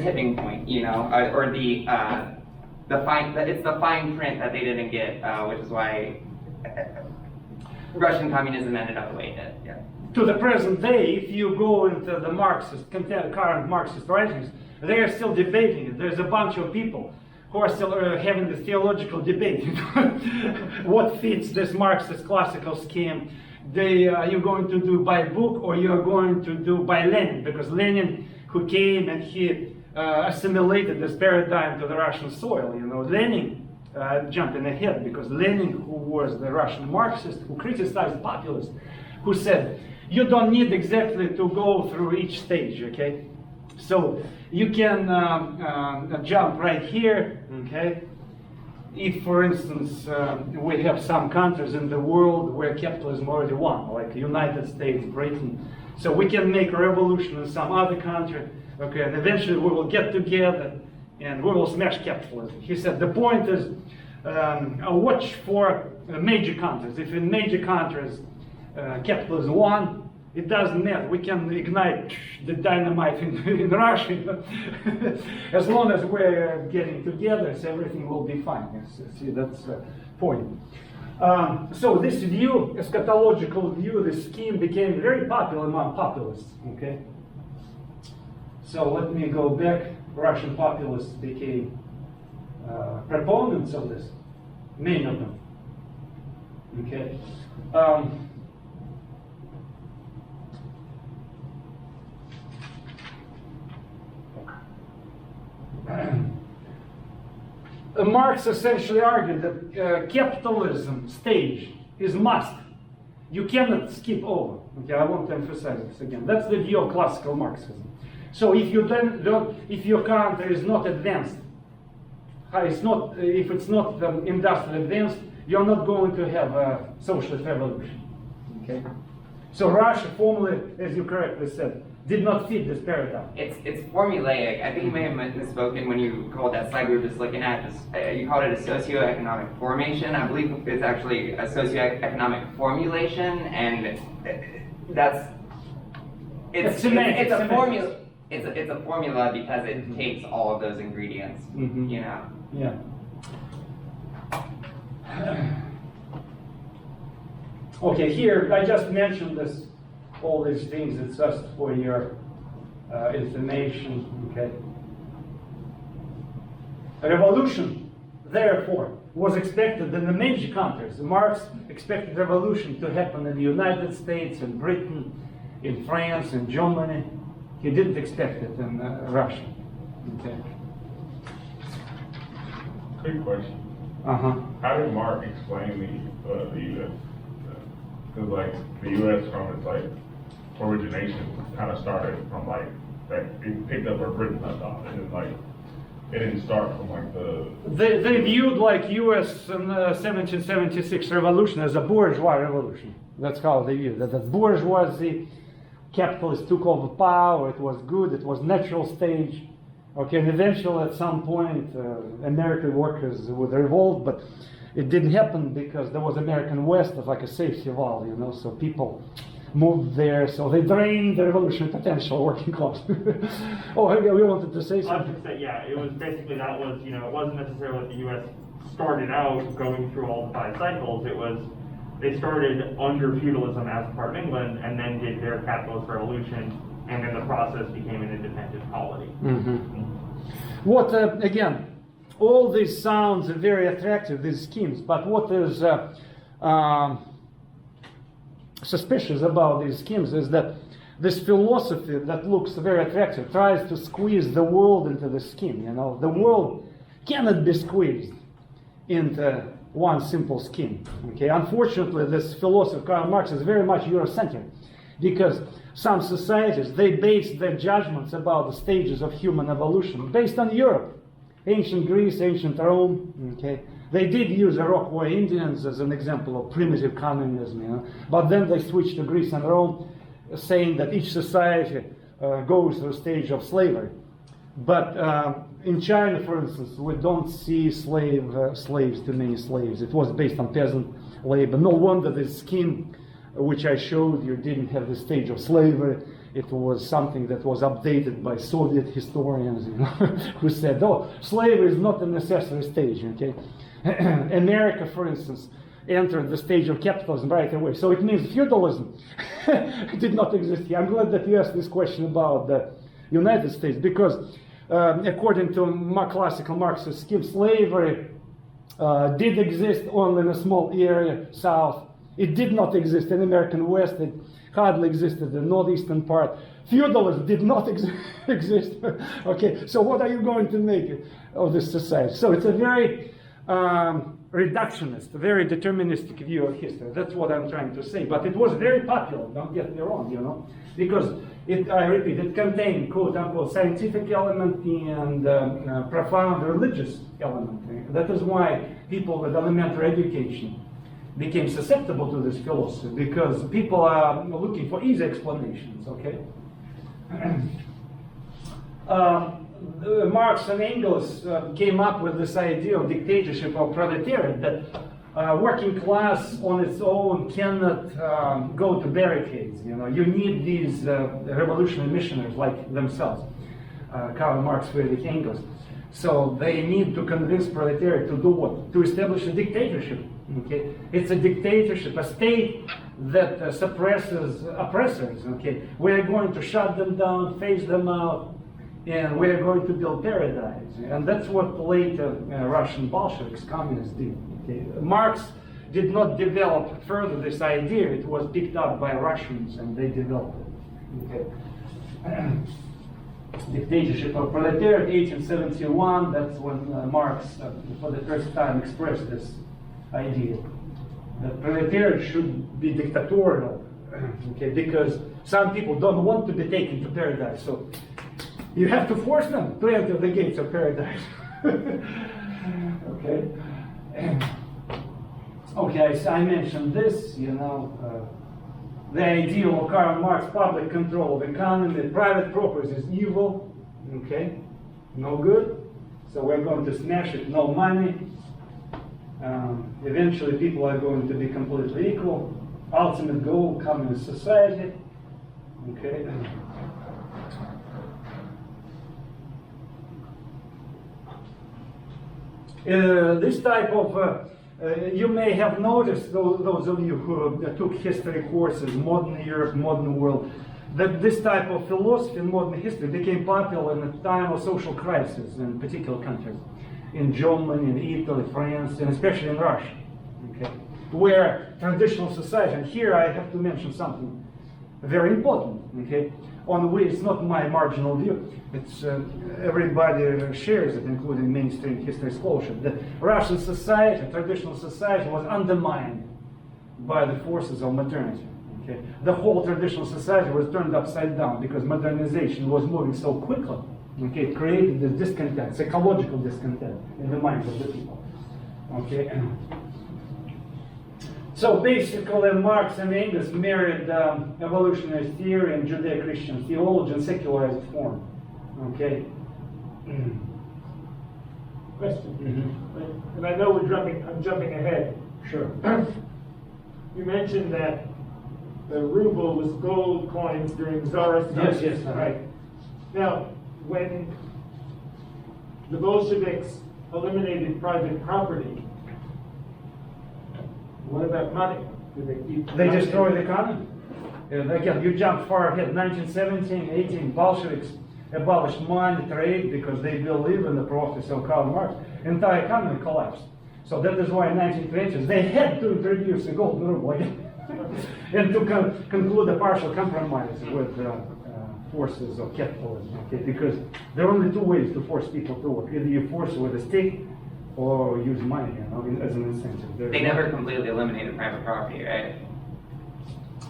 tipping point, you know, or the fine. It's the fine print that they didn't get, which is why Russian communism ended up the way it did. Yeah. To the present day, if you go into the Marxist, current Marxist writings, they are still debating it. There's a bunch of people who are still having the theological debate. What fits this Marxist classical scheme? Are you going to do by book or you're going to do by Lenin? Because Lenin, who came and he assimilated this paradigm to the Russian soil. You know, Lenin, jumping ahead, because Lenin, who was the Russian Marxist, who criticized populists, who said, you don't need exactly to go through each stage, okay? So you can jump right here, okay? If, for instance, we have some countries in the world where capitalism already won, like the United States, Britain, so we can make a revolution in some other country, okay, and eventually we will get together and we will smash capitalism. He said the point is, watch for major countries. If in major countries capitalism won, it doesn't matter. We can ignite the dynamite in Russia. As long as we're getting together, so everything will be fine. See, that's the point. So this view, eschatological view, this scheme became very popular among populists. Okay. So let me go back. Russian populists became proponents of this. Many of them. Okay. Marx essentially argued that capitalism stage is must. You cannot skip over. Okay, I want to emphasize this again. That's the view of classical Marxism. So if you then don't, if your country is not advanced, if it's not industrially advanced, you're not going to have a socialist revolution. Okay. So Russia formally, as you correctly said, did not fit this paradigm. It's formulaic. I think you may have misspoken when you called that slide we were just looking at. You called it a socioeconomic formation. I believe it's actually a socioeconomic formulation, and that's it's a formula. It's a formula because it takes all of those ingredients. Mm-hmm. You know. Yeah. Okay, here I just mentioned this. All these things, it's just for your information, okay? A revolution, therefore, was expected in the major countries. Marx expected revolution to happen in the United States, in Britain, in France, in Germany. He didn't expect it in Russia, okay? Quick question. How did Marx explain the U.S.? Because like the U.S. from its like origination kind of started from like that it picked up where Britain left off, and then like it didn't start from like the. They viewed like U.S. in 1776 revolution as a bourgeois revolution. That's how they viewed it. That bourgeoisie, capitalists took over power. It was good. It was natural stage. Okay, and eventually at some point American workers would revolt, but it didn't happen because there was American West as like a safety valve, you know, so people moved there, so they drained the revolutionary potential working class. Oh, we wanted to say I was something. just say, yeah, it was basically that was, you know, it wasn't necessarily that the U.S. started out going through all the 5 cycles. It was, they started under feudalism as part of England and then did their capitalist revolution, and in the process became an independent polity. What, again, all these sounds are very attractive, these schemes, but what is suspicious about these schemes is that this philosophy that looks very attractive tries to squeeze the world into the scheme, you know. The world cannot be squeezed into one simple scheme, okay. Unfortunately, this philosophy of Karl Marx is very much Eurocentric, because some societies, they base their judgments about the stages of human evolution based on Europe. Ancient Greece, ancient Rome, okay. They did use the Iroquois Indians as an example of primitive communism, you know, but then they switched to Greece and Rome, saying that each society goes through a stage of slavery. But in China, for instance, we don't see slaves, too many slaves. It was based on peasant labor. No wonder the scheme which I showed you didn't have the stage of slavery. It was something that was updated by Soviet historians, you know, who said, oh, slavery is not a necessary stage, okay? America, for instance, entered the stage of capitalism right away. So it means feudalism did not exist here. I'm glad that you asked this question about the United States, because according to classical Marxist scheme, slavery did exist only in a small area south. It did not exist in American West. It hardly existed in the northeastern part. Feudalism did not exist. Okay, so what are you going to make of this society? So it's a very reductionist, very deterministic view of history. That's what I'm trying to say. But it was very popular, don't get me wrong, you know, because I repeat, it contained quote-unquote scientific element and profound religious element. That is why people with elementary education became susceptible to this philosophy, because people are looking for easy explanations, okay? Marx and Engels came up with this idea of dictatorship of proletariat, that working class on its own cannot go to barricades. You know, you need these revolutionary missionaries like themselves, Karl Marx, Friedrich Engels. So they need to convince proletariat to do what? To establish a dictatorship. Okay, it's a dictatorship, a state that suppresses oppressors. Okay, we're going to shut them down, phase them out, and we're going to build paradise. And that's what later Russian Bolsheviks, communists did. Okay? Marx did not develop further this idea. It was picked up by Russians and they developed it. Okay. Dictatorship of proletariat, 1871, that's when Marx for the first time expressed this idea. That proletariat should be dictatorial, okay, because some people don't want to be taken to paradise. So you have to force them to enter the gates of paradise. Okay. Okay, I mentioned this, you know, the idea of Karl Marx, public control of economy, private property is evil, okay, no good, so we're going to smash it, no money. Eventually people are going to be completely equal. Ultimate goal, communist society, okay. This type of you may have noticed, those of you who took history courses, modern Europe, modern world, that this type of philosophy in modern history became popular in a time of social crisis in particular countries, in Germany, in Italy, France, and especially in Russia, okay, where traditional society, and here I have to mention something very important, okay, on which it's not my marginal view, it's everybody shares it, including mainstream history scholarship. The Russian society, traditional society, was undermined by the forces of modernity. Okay? The whole traditional society was turned upside down because modernization was moving so quickly. Okay? It created this discontent, psychological discontent in the minds of the people. Okay? So basically, Marx and Engels married evolutionary theory and Judeo-Christian theology in secularized form. Okay. Question. And I know I'm jumping ahead. Sure. You mentioned that the ruble was gold coins during Tsarist times. Yes, right. Now, when the Bolsheviks eliminated private property, what about money? Did they keep They money? destroyed the economy. And again, you jump far ahead. 1917, 18, Bolsheviks abolished money, trade, because they believe in the profits of Karl Marx. Entire economy collapsed. So that is why in 1920s they had to introduce the golden ruble again and to conclude a partial compromise with forces of capitalism. Okay? Because there are only two ways to force people to work. Either you force with a stick or use money, you know, as an incentive. They never completely eliminated private property, right?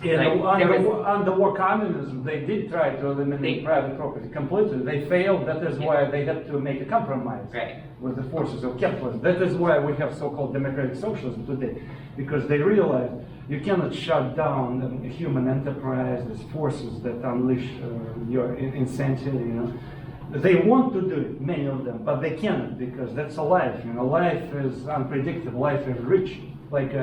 In Like, there was- under war communism, they did try to eliminate private property completely. They failed. That is why they had to make a compromise Right. with the forces of capitalism. That is why we have so-called democratic socialism today, because they realized you cannot shut down human enterprise, these forces that unleash your insanity. You know, they want to do it, many of them, but they cannot because that's a life. You know, life is unpredictable. Life is rich, like.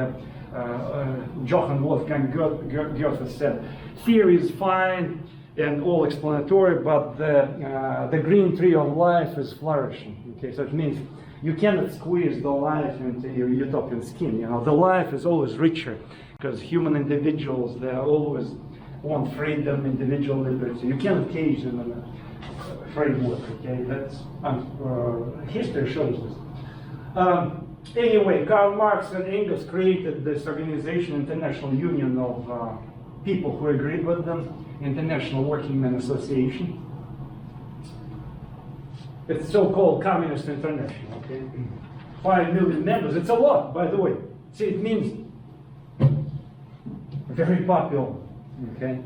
Johann Wolfgang Goethe said, theory is fine and all explanatory, but the green tree of life is flourishing. Okay, so it means you cannot squeeze the life into your utopian skin. You know, the life is always richer because human individuals, they always want freedom, individual liberty. You cannot cage them in a framework. Okay, that's history shows this. Anyway, Karl Marx and Engels created this organization, International Union of people who agreed with them, International Working Men Association. It's so-called Communist International, okay? 5 million members, it's a lot, by the way. See, it means very popular, okay?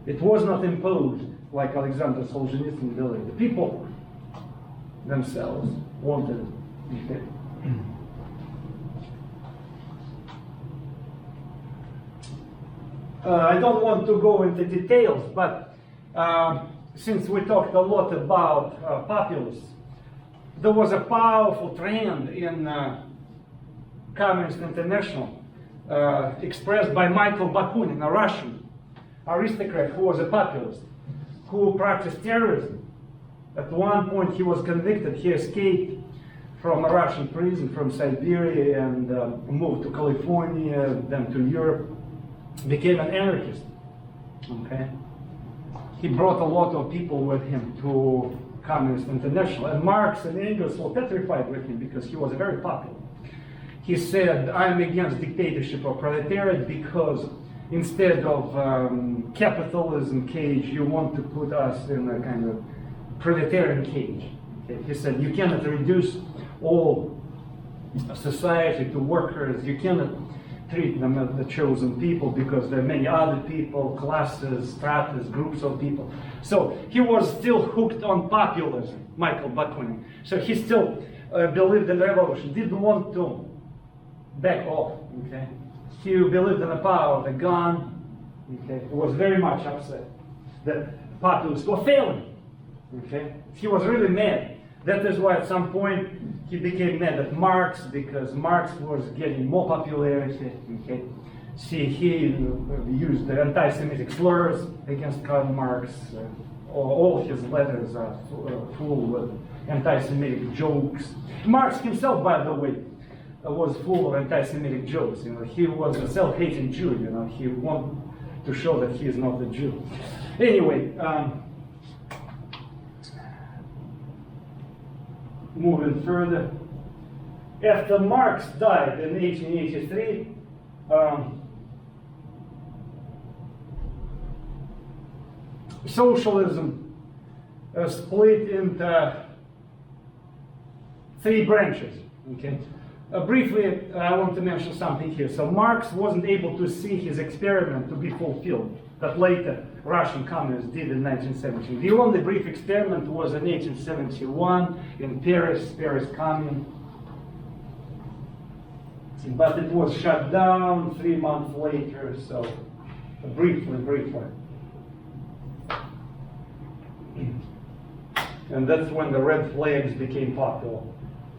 It was not imposed like Alexander Solzhenitsyn believed. The people themselves wanted it, okay? I don't want to go into details, but since we talked a lot about populists, there was a powerful trend in Communist International expressed by Michael Bakunin, a Russian aristocrat who was a populist, who practiced terrorism. At one point he was convicted, he escaped from a Russian prison, from Siberia, and moved to California, then to Europe, became an anarchist, okay? He brought a lot of people with him to Communist International, and Marx and Engels were petrified with him because he was very popular. He said, I'm against dictatorship of proletariat because instead of capitalism cage, you want to put us in a kind of proletarian cage. Okay? He said, you cannot reduce all society to workers, you cannot treat them as the chosen people because there are many other people, classes, stratas, groups of people. So he was still hooked on populism, Michael Bakunin. So he still believed in revolution, didn't want to back off, okay? He believed in the power of the gun, okay? He was very much upset that populists were failing, okay? He was really mad. That is why at some point he became mad at Marx because Marx was getting more popularity, okay? See, he used the anti-Semitic slurs against Karl Marx. All his letters are full with anti-Semitic jokes. Marx himself, by the way, was full of anti-Semitic jokes. You know, he was a self-hating Jew. You know, he wanted to show that he is not a Jew. Anyway, moving further, after Marx died in 1883, socialism split into 3 branches. Okay. Briefly, I want to mention something here. So Marx wasn't able to see his experiment to be fulfilled that later Russian communists did in 1917. The only brief experiment was in 1871 in Paris Commune. But it was shut down 3 months later, so briefly. And that's when the red flags became popular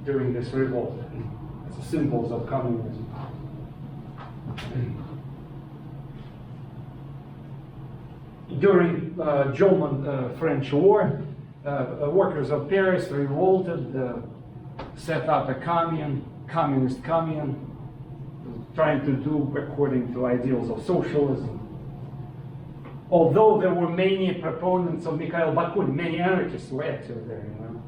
during this revolt. It's symbols of communism. During German-French War, workers of Paris revolted, set up a communist commune, trying to do according to ideals of socialism. Although there were many proponents of Mikhail Bakunin, many anarchists were active there, you know.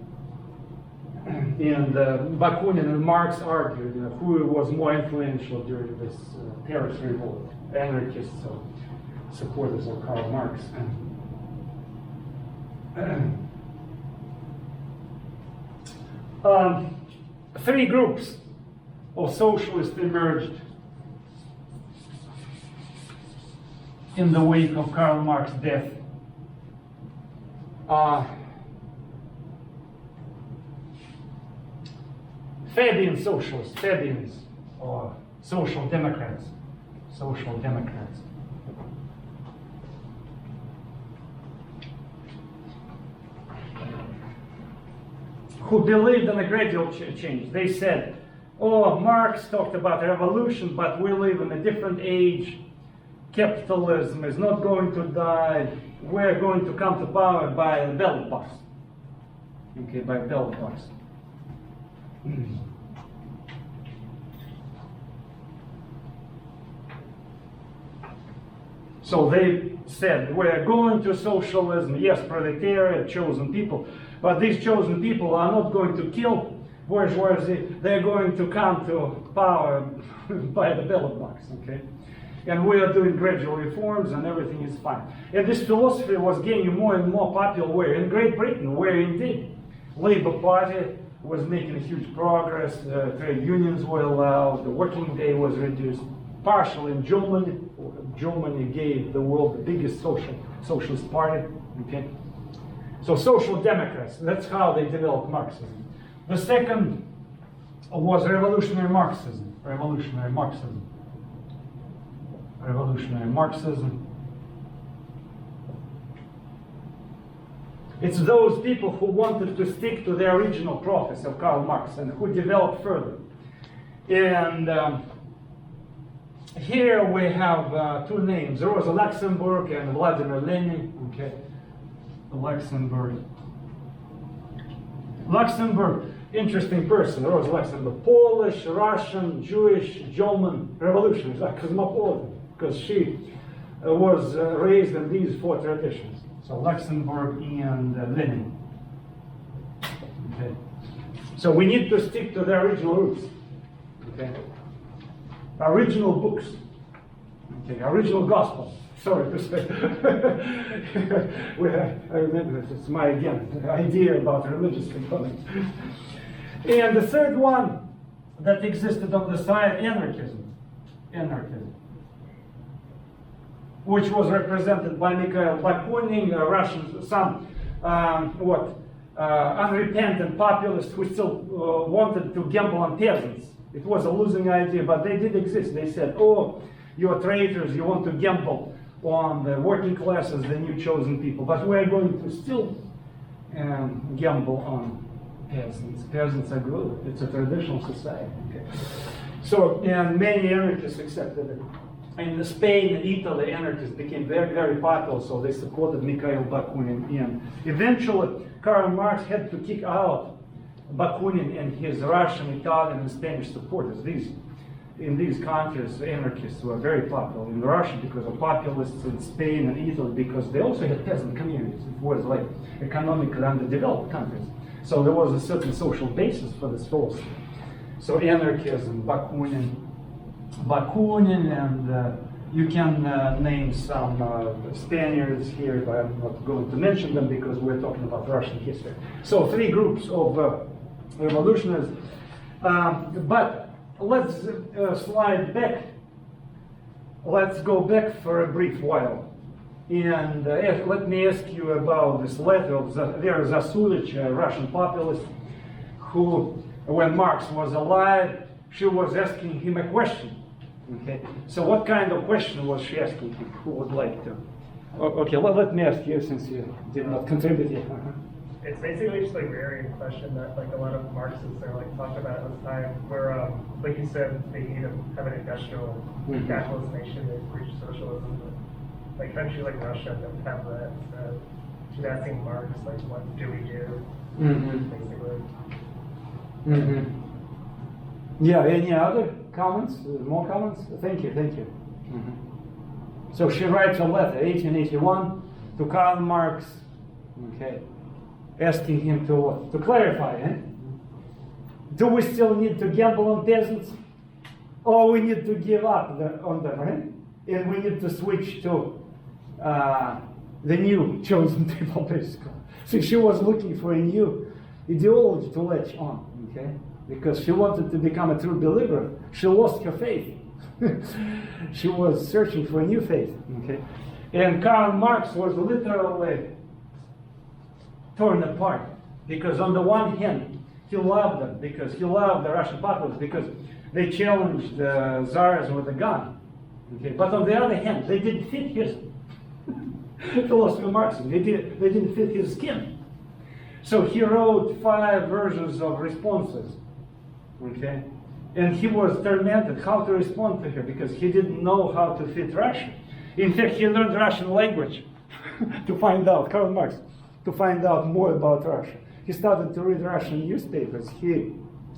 And Bakunin and Marx argued, you know, who was more influential during this Paris revolt, anarchists or supporters of Karl Marx. 3 groups of socialists emerged. in the wake of Karl Marx's death. Fabian socialists, Fabians, or social democrats, who believed in a gradual change. They said, oh, Marx talked about revolution, but we live in a different age. Capitalism is not going to die. We're going to come to power by the ballot box. Okay, by ballot box. So they said, we're going to socialism, yes, proletariat, chosen people, but these chosen people are not going to kill bourgeoisie, they're going to come to power by the ballot box, okay? And we are doing gradual reforms and everything is fine. And this philosophy was gaining more and more popular where? In Great Britain, where indeed Labour Party was making huge progress, trade unions were allowed, the working day was reduced. Partially in Germany, Germany gave the world the biggest socialist party, okay? So social democrats, that's how they developed Marxism. The second was revolutionary Marxism, It's those people who wanted to stick to the original prophecy of Karl Marx and who developed further. And here we have two names, Rosa Luxemburg and Vladimir Lenin. Okay, Luxemburg, interesting person, Rosa Luxemburg, Polish, Russian, Jewish, German revolutionary, like cosmopolitan, because she was raised in these four traditions. So Luxemburg and Lenin. Okay. So we need to stick to the original roots. Okay. Original books. Okay. Original gospel. Sorry to say. I remember this. It's my idea about religious component. And the third one that existed on the side, anarchism, which was represented by Mikhail Bakunin, a Russian, some unrepentant populist who still wanted to gamble on peasants. It was a losing idea, but they did exist. They said, oh, you're traitors, you want to gamble on the working classes, the new chosen people. But we're going to still gamble on peasants. Peasants are good. It's a traditional society. Okay. So, and many anarchists accepted it. In Spain and Italy, anarchists became very, very popular, so they supported Mikhail Bakunin. And eventually, Karl Marx had to kick out Bakunin and his Russian, Italian, and Spanish supporters. In these countries, anarchists were very popular. In Russia, because of populists, in Spain and Italy, because they also had peasant communities. It was like economically underdeveloped countries. So there was a certain social basis for this philosophy. So anarchism, Bakunin, and you can name some Spaniards here, but I'm not going to mention them because we're talking about Russian history. So three groups of revolutionaries. But let's slide back. Let's go back for a brief while. And let me ask you about this letter of Vera Zasulich, a Russian populist, who, when Marx was alive, she was asking him a question. Okay, so what kind of question was she asking him? Who would like to? Okay, well, let me ask you since you did not contribute yet. It's basically just like a very question that like a lot of Marxists are like talking about at the time, where like you said, they need to have an industrial capitalist nation to reach socialism. But, like countries like Russia don't have that. So she's asking Marx like, what do we do? Basically. Yeah. Any other comments? More comments? Thank you. So she writes a letter, 1881, to Karl Marx. Okay. Asking him to what? To clarify, do we still need to gamble on peasants? Or we need to give up on them, right? And we need to switch to the new chosen people, basically. So she was looking for a new ideology to latch on, okay? Because she wanted to become a true believer. She lost her faith. She was searching for a new faith. Okay, and Karl Marx was literally torn apart because on the one hand he loved them because he loved the Russian populace because they challenged the czars with a gun. Okay, but on the other hand they didn't fit his philosophy of Marxism. They didn't fit his skin. So he wrote 5 versions of responses. Okay, and he was tormented how to respond to her because he didn't know how to fit Russian. In fact, he learned Russian language to find out, Karl Marx, to find out more about Russia. He started to read Russian newspapers. He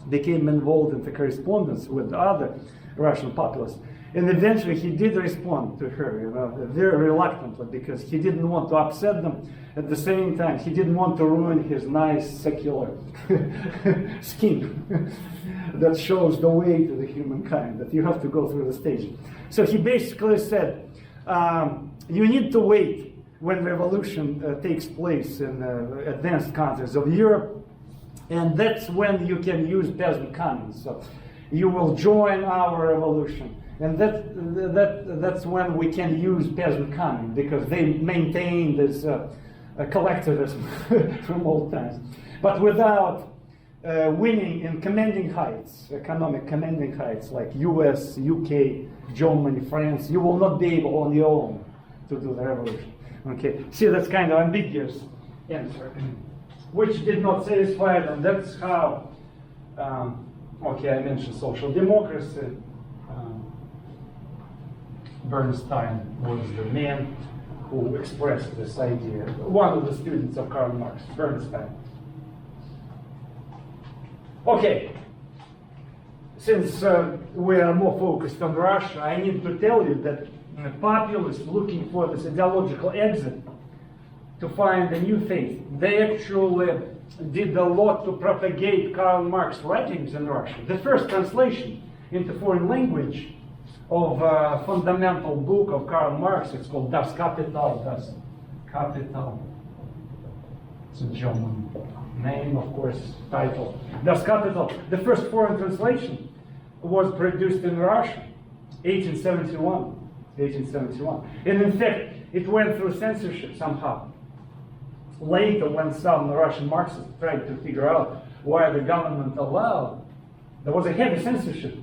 became involved in the correspondence with other Russian populists. And eventually he did respond to her, very reluctantly, because he didn't want to upset them. At the same time, he didn't want to ruin his nice secular scheme that shows the way to the humankind, that you have to go through the stage. So he basically said, you need to wait when revolution takes place in advanced countries of Europe, and that's when you can use peasant communes. So you will join our revolution. And that's when we can use peasant commune, because they maintain this collectivism from old times. But without winning in commanding heights, economic commanding heights, like US, UK, Germany, France, you will not be able on your own to do the revolution. Okay, see, that's kind of ambiguous answer, which did not satisfy them. That's how, okay, I mentioned social democracy. Bernstein was the man who expressed this idea, one of the students of Karl Marx, Bernstein. Okay, since we are more focused on Russia, I need to tell you that populists looking for this ideological exit to find a new faith, they actually did a lot to propagate Karl Marx writings in Russia. The first translation into foreign language of a fundamental book of Karl Marx, it's called Das Kapital, Das Kapital. It's a German name, of course, title. Das Kapital. The first foreign translation was produced in Russia, 1871. And in fact, it went through censorship somehow. Later, when some Russian Marxists tried to figure out why the government allowed, there was a heavy censorship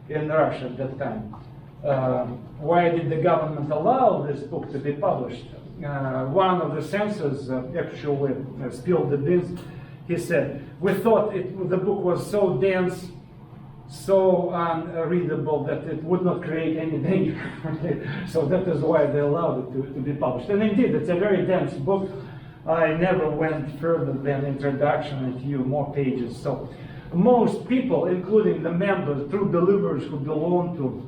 in Russia at that time. Why did the government allow this book to be published? One of the censors actually spilled the beans. He said, we thought the book was so dense, so unreadable that it would not create any danger. So that is why they allowed it to be published. And indeed, it's a very dense book. I never went further than introduction and a few more pages. So most people, including the members, true believers who belong to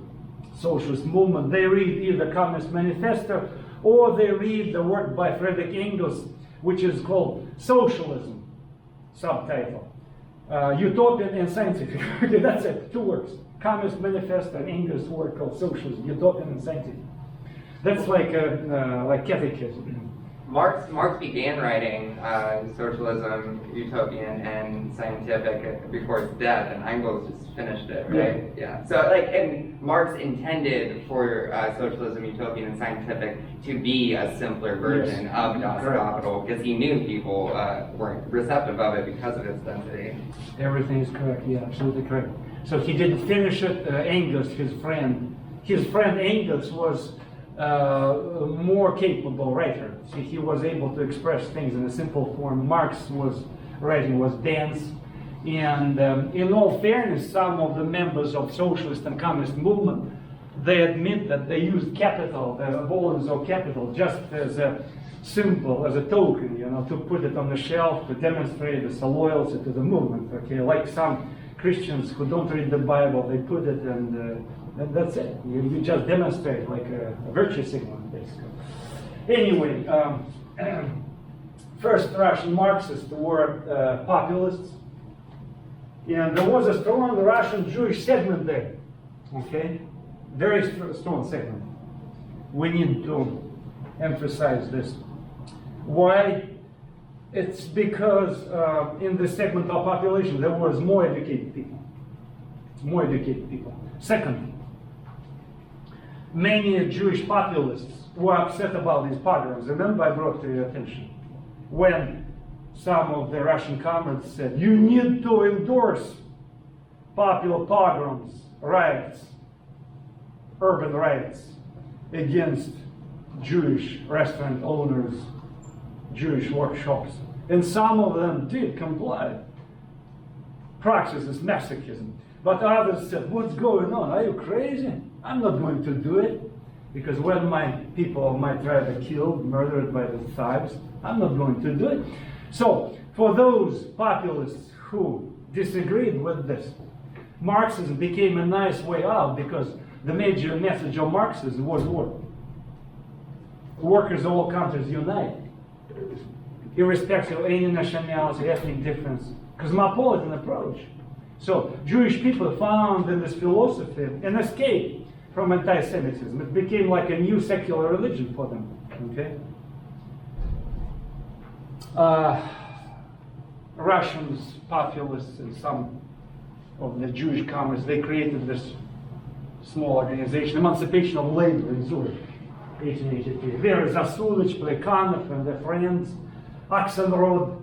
socialist movement, they read either Communist Manifesto or they read the work by Friedrich Engels, which is called Socialism, subtitle. Utopian and Scientific. Okay, that's it, 2 works. Communist Manifesto and Engels' work called Socialism, Utopian and Scientific. That's like catechism. Marx began writing socialism, utopian, and scientific before his death, and Engels just finished it, right? Yeah. So, and Marx intended for socialism, utopian, and scientific to be a simpler version of Das Kapital, because he knew people weren't receptive of it because of its density. Everything is correct. Yeah, absolutely correct. So he didn't finish it. Engels, his friend Engels was more capable writer. See, he was able to express things in a simple form. Marx writing was dense, and in all fairness, some of the members of socialist and communist movement, they admit that they used capital, the volumes of capital, just as a symbol, as a token, to put it on the shelf to demonstrate its loyalty to the movement. Okay, like some Christians who don't read the Bible, they put it and that's it. You just demonstrate like a virtue signal, basically. Anyway, first Russian Marxists were populists, and there was a strong Russian Jewish segment there. Okay, very strong segment. We need to emphasize this. Why? It's because in this segment of population there was more educated people. Second, many Jewish populists were upset about these pogroms. Remember, I brought to your attention when some of the Russian comrades said, you need to endorse popular pogroms, riots, urban riots against Jewish restaurant owners, Jewish workshops. And some of them did comply, practices masochism. But others said, what's going on? Are you crazy? I'm not going to do it. Because when my people of my tribe are killed, murdered by the tribes, I'm not going to do it. So, for those populists who disagreed with this, Marxism became a nice way out, because the major message of Marxism was what? Workers of all countries unite, irrespective of any nationality, ethnic difference, cosmopolitan approach. So Jewish people found in this philosophy an escape from anti-Semitism. It became like a new secular religion for them. Okay. Russians, populists, and some of the Jewish communists, they created this small organization, Emancipation of Labor in Zurich, 1883. There is Zasulich, Plekhanov, and their friends, Axelrod,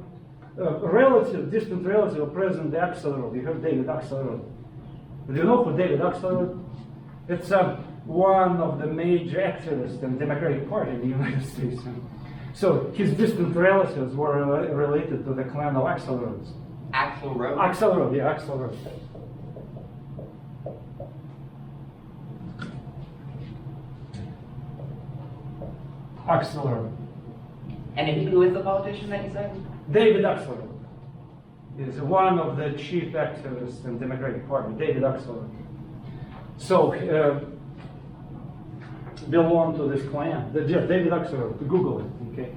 distant relative of President Axelrod. You heard David Axelrod. Do you know who David Axelrod? It's one of the major activists in the Democratic Party in the United States. So his distant relatives were related to the clan of Axelrods. Axelrod? Axelrod, yeah, Axelrod. Axelrod. And who is the politician that you said? David Axelrod is one of the chief activists in the Democratic Party, David Axelrod. So, belong to this clan. David Axelrod, Google it, okay?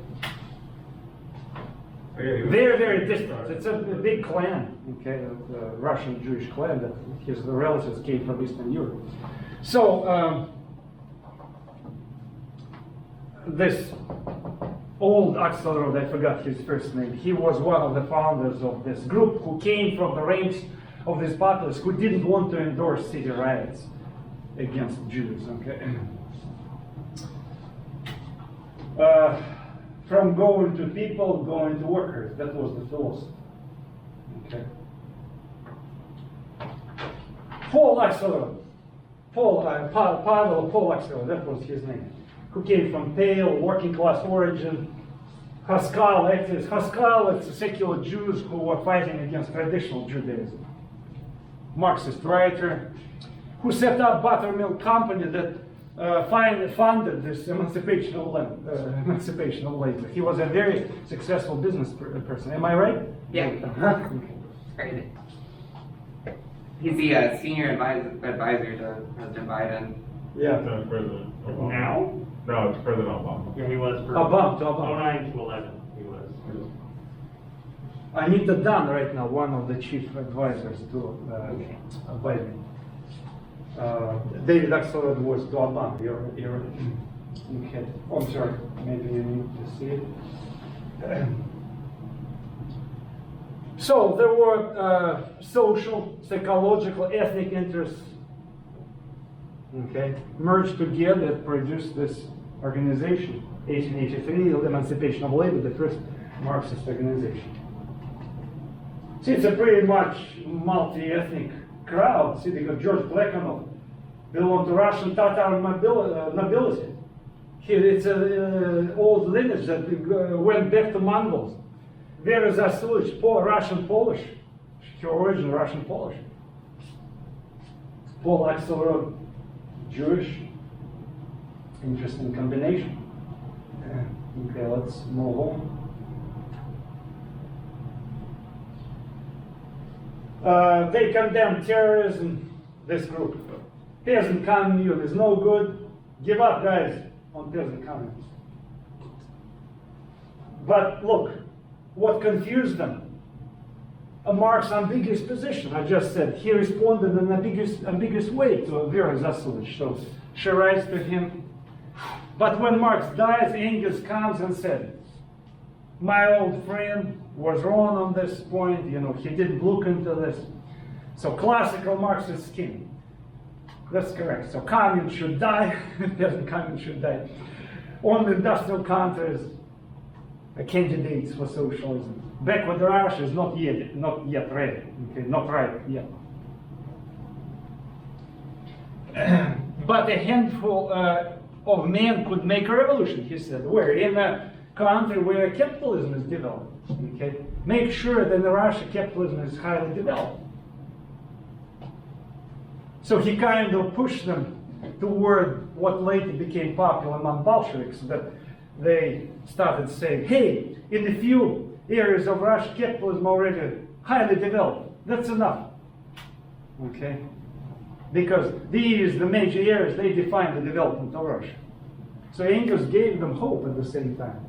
Very, very distant. It's a big clan, okay? The Russian Jewish clan that his relatives came from Eastern Europe. So, this old Axelrod, I forgot his first name, he was one of the founders of this group who came from the ranks of these populists who didn't want to endorse city riots against Jews, okay? From going to people, going to workers, that was the philosophy, okay? Paul Axelrod, Pavel Axelrod, that was his name, who came from pale, working class origin. Haskell, activist. Haskell, it's secular Jews who were fighting against traditional Judaism. Marxist writer, who set up buttermilk company that funded this emancipation of labor. He was a very successful business person. Am I right? Yeah. Crazy. He's the senior advisor to President Biden. Yeah. President Obama. Now? No, it's President Obama. Yeah, he was for Obama. 09 to 11. He was. Anita Dunn, right now, one of the chief advisors to Biden. David Axelrod was to Obama. You're okay. Oh, I'm sorry. Maybe you need to see it. So there were social, psychological, ethnic interests, okay, merged together that produced this organization, 1883, the Emancipation of Labor, the first Marxist organization. See, it's a pretty much multi-ethnic crowd. See, they got George Plekhanov, belonged to Russian Tatar nobility. It's an old lineage that went back to Mongols. Vera Zasulich, Russian Polish, her origin Russian Polish. Paul Axelrod, Jewish. Interesting combination. Okay, let's move on. They condemn terrorism, this group. Peasant commune is no good. Give up, guys, on peasant communism. But look, what confused them? A Marx's ambiguous position. I just said he responded in an ambiguous way to Vera Zasulich. So she writes to him. But when Marx dies, Engels comes and said, my old friend was wrong on this point, he didn't look into this. So classical Marxist scheme. That's correct. So communism should die, peasant communism should die. Only industrial countries are candidates for socialism. Backward Russia is not yet ready. Okay, not right yet. But a handful of men could make a revolution, he said. Where? In a country where capitalism is developed. Okay? Make sure that in Russia capitalism is highly developed. So he kind of pushed them toward what later became popular among Bolsheviks, that they started saying, hey, in a few areas of Russia, capitalism already highly developed. That's enough. Okay? Because these, the major areas, they define the development of Russia. So Engels gave them hope at the same time.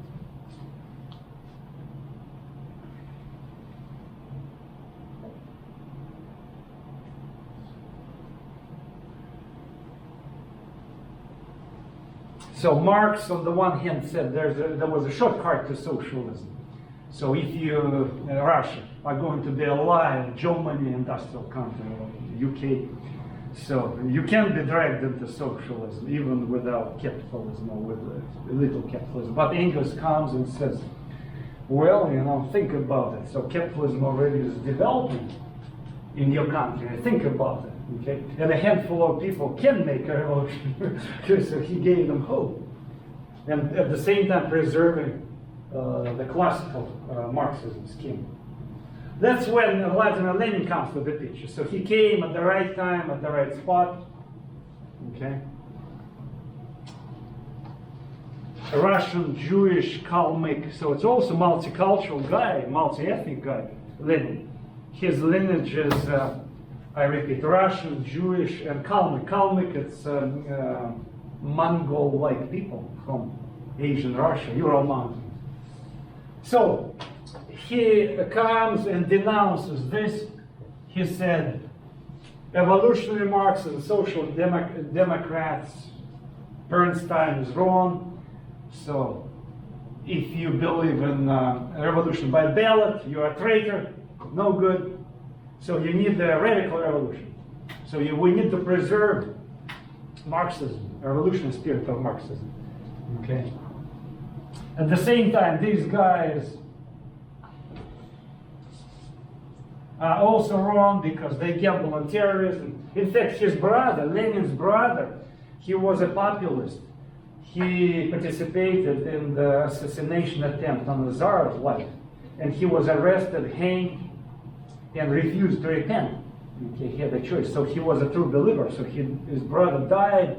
So Marx, on the one hand, said there was a shortcut to socialism. So if you, Russia, are going to be alive, Germany, industrial country, UK, so you can be dragged into socialism even without capitalism or with a little capitalism. But Engels comes and says, well, you know, think about it. So capitalism already is developing in your country. Think about it. Okay? And a handful of people can make a revolution. So he gave them hope. And at the same time preserving the classical Marxism scheme. That's when Vladimir Lenin comes to the picture. So he came at the right time, at the right spot. Okay? A Russian, Jewish, Kalmyk. So it's also multicultural guy, multi-ethnic guy, Lenin. His lineage is, I repeat, Russian, Jewish, and Kalmyk. Kalmyk, it's Mongol-like people from Asian Russia, Ural Mountains. So he comes and denounces this. He said, evolutionary Marxists, social democrats, Bernstein is wrong. So if you believe in revolution by ballot, you're a traitor, no good. So you need a radical revolution. So we need to preserve Marxism, a revolutionary spirit of Marxism. Okay. At the same time, these guys are also wrong because they gamble on terrorism. In fact, his brother, Lenin's brother, he was a populist. He participated in the assassination attempt on the Tsar's life. And he was arrested, hanged, and refused to repent. Okay, he had a choice. So he was a true believer. So his brother died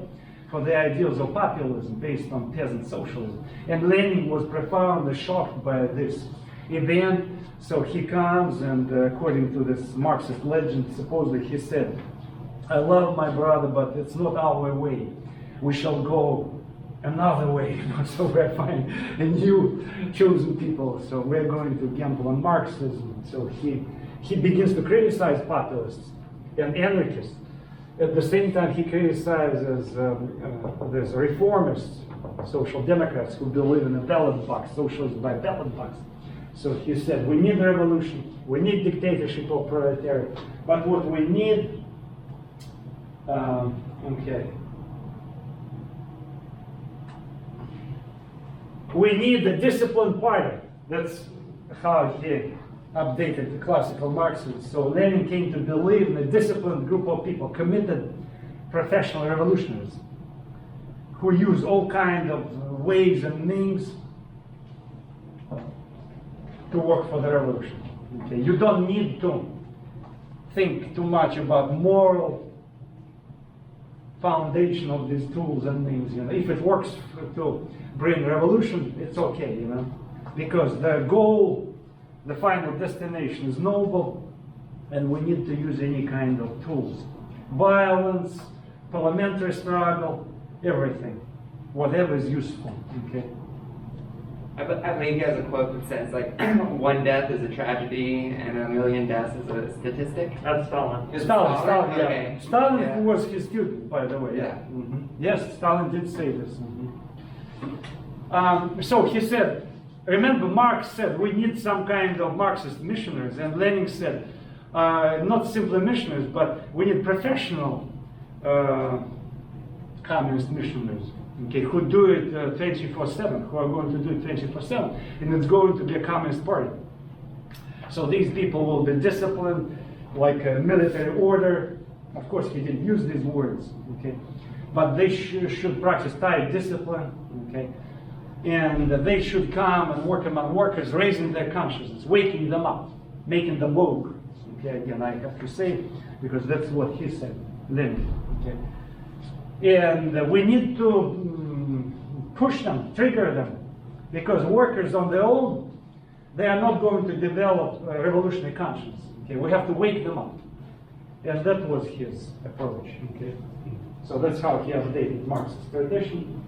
for the ideals of populism based on peasant socialism. And Lenin was profoundly shocked by this event. So he comes and according to this Marxist legend, supposedly he said, I love my brother, but it's not our way. We shall go another way. So we're finding a new chosen people. So we're going to gamble on Marxism. So he begins to criticize populists and anarchists. At the same time, he criticizes these reformists, social democrats who believe in a ballot box, socialism by ballot box. So he said, we need revolution, we need dictatorship or proletariat, but what we need, we need a disciplined party. That's how he updated the classical Marxism. So Lenin came to believe in a disciplined group of people, committed professional revolutionaries, who use all kinds of ways and means to work for the revolution. Okay? You don't need to think too much about moral foundation of these tools and means. You know, if it works to bring revolution, it's okay. You know, because the goal, the final destination is noble, and we need to use any kind of tools. Violence, parliamentary struggle, everything. Whatever is useful. Okay. I believe he has a quote that says, like, one death is a tragedy and a million deaths is a statistic. That's Stalin. Stalin, yeah. Okay. Stalin Yeah. was his student, by the way. Yeah. Mhm. Yes, Stalin did say this. So he said, remember Marx said we need some kind of Marxist missionaries, and Lenin said not simply missionaries, but we need professional communist missionaries, okay, who do it 24/7, who are going to do it 24/7, and it's going to be a communist party. So these people will be disciplined like a military order. Of course, he didn't use these words, okay, but they should practice tight discipline, okay, and they should come and work among workers, raising their consciousness, waking them up, making them woke. Okay, again, I have to say, because that's what he said, Lenin. Okay, and we need to push them, trigger them, because workers on their own, they are not going to develop a revolutionary conscience. Okay, we have to wake them up, and that was his approach. Okay, so that's how he updated Marxist tradition.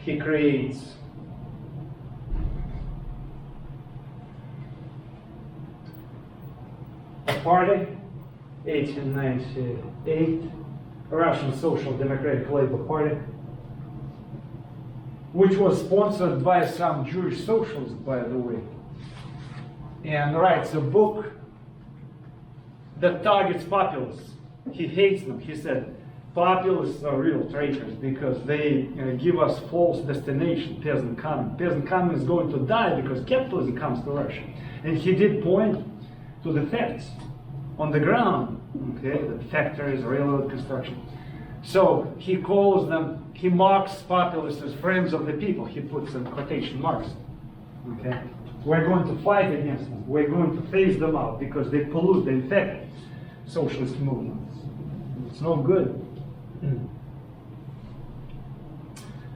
He creates a party, 1898, Russian Social Democratic Labor Party, which was sponsored by some Jewish socialists, by the way, and writes a book that targets populists. He hates them. He said, populists are real traitors because they give us false destination, peasant commune. Peasant commune is going to die because capitalism comes to Russia. And he did point to the facts on the ground, okay, the factories, railroad construction. So he calls them, he marks populists as friends of the people. He puts in quotation marks, okay. We're going to fight against them. We're going to phase them out because they pollute, they infect socialist movements. It's no good.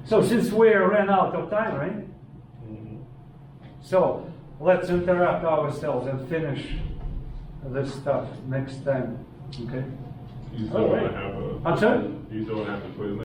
So since we ran out of time, right? So let's interrupt ourselves and finish this stuff next time, okay? You still want to have a... I'm sorry? You still want to have the quiz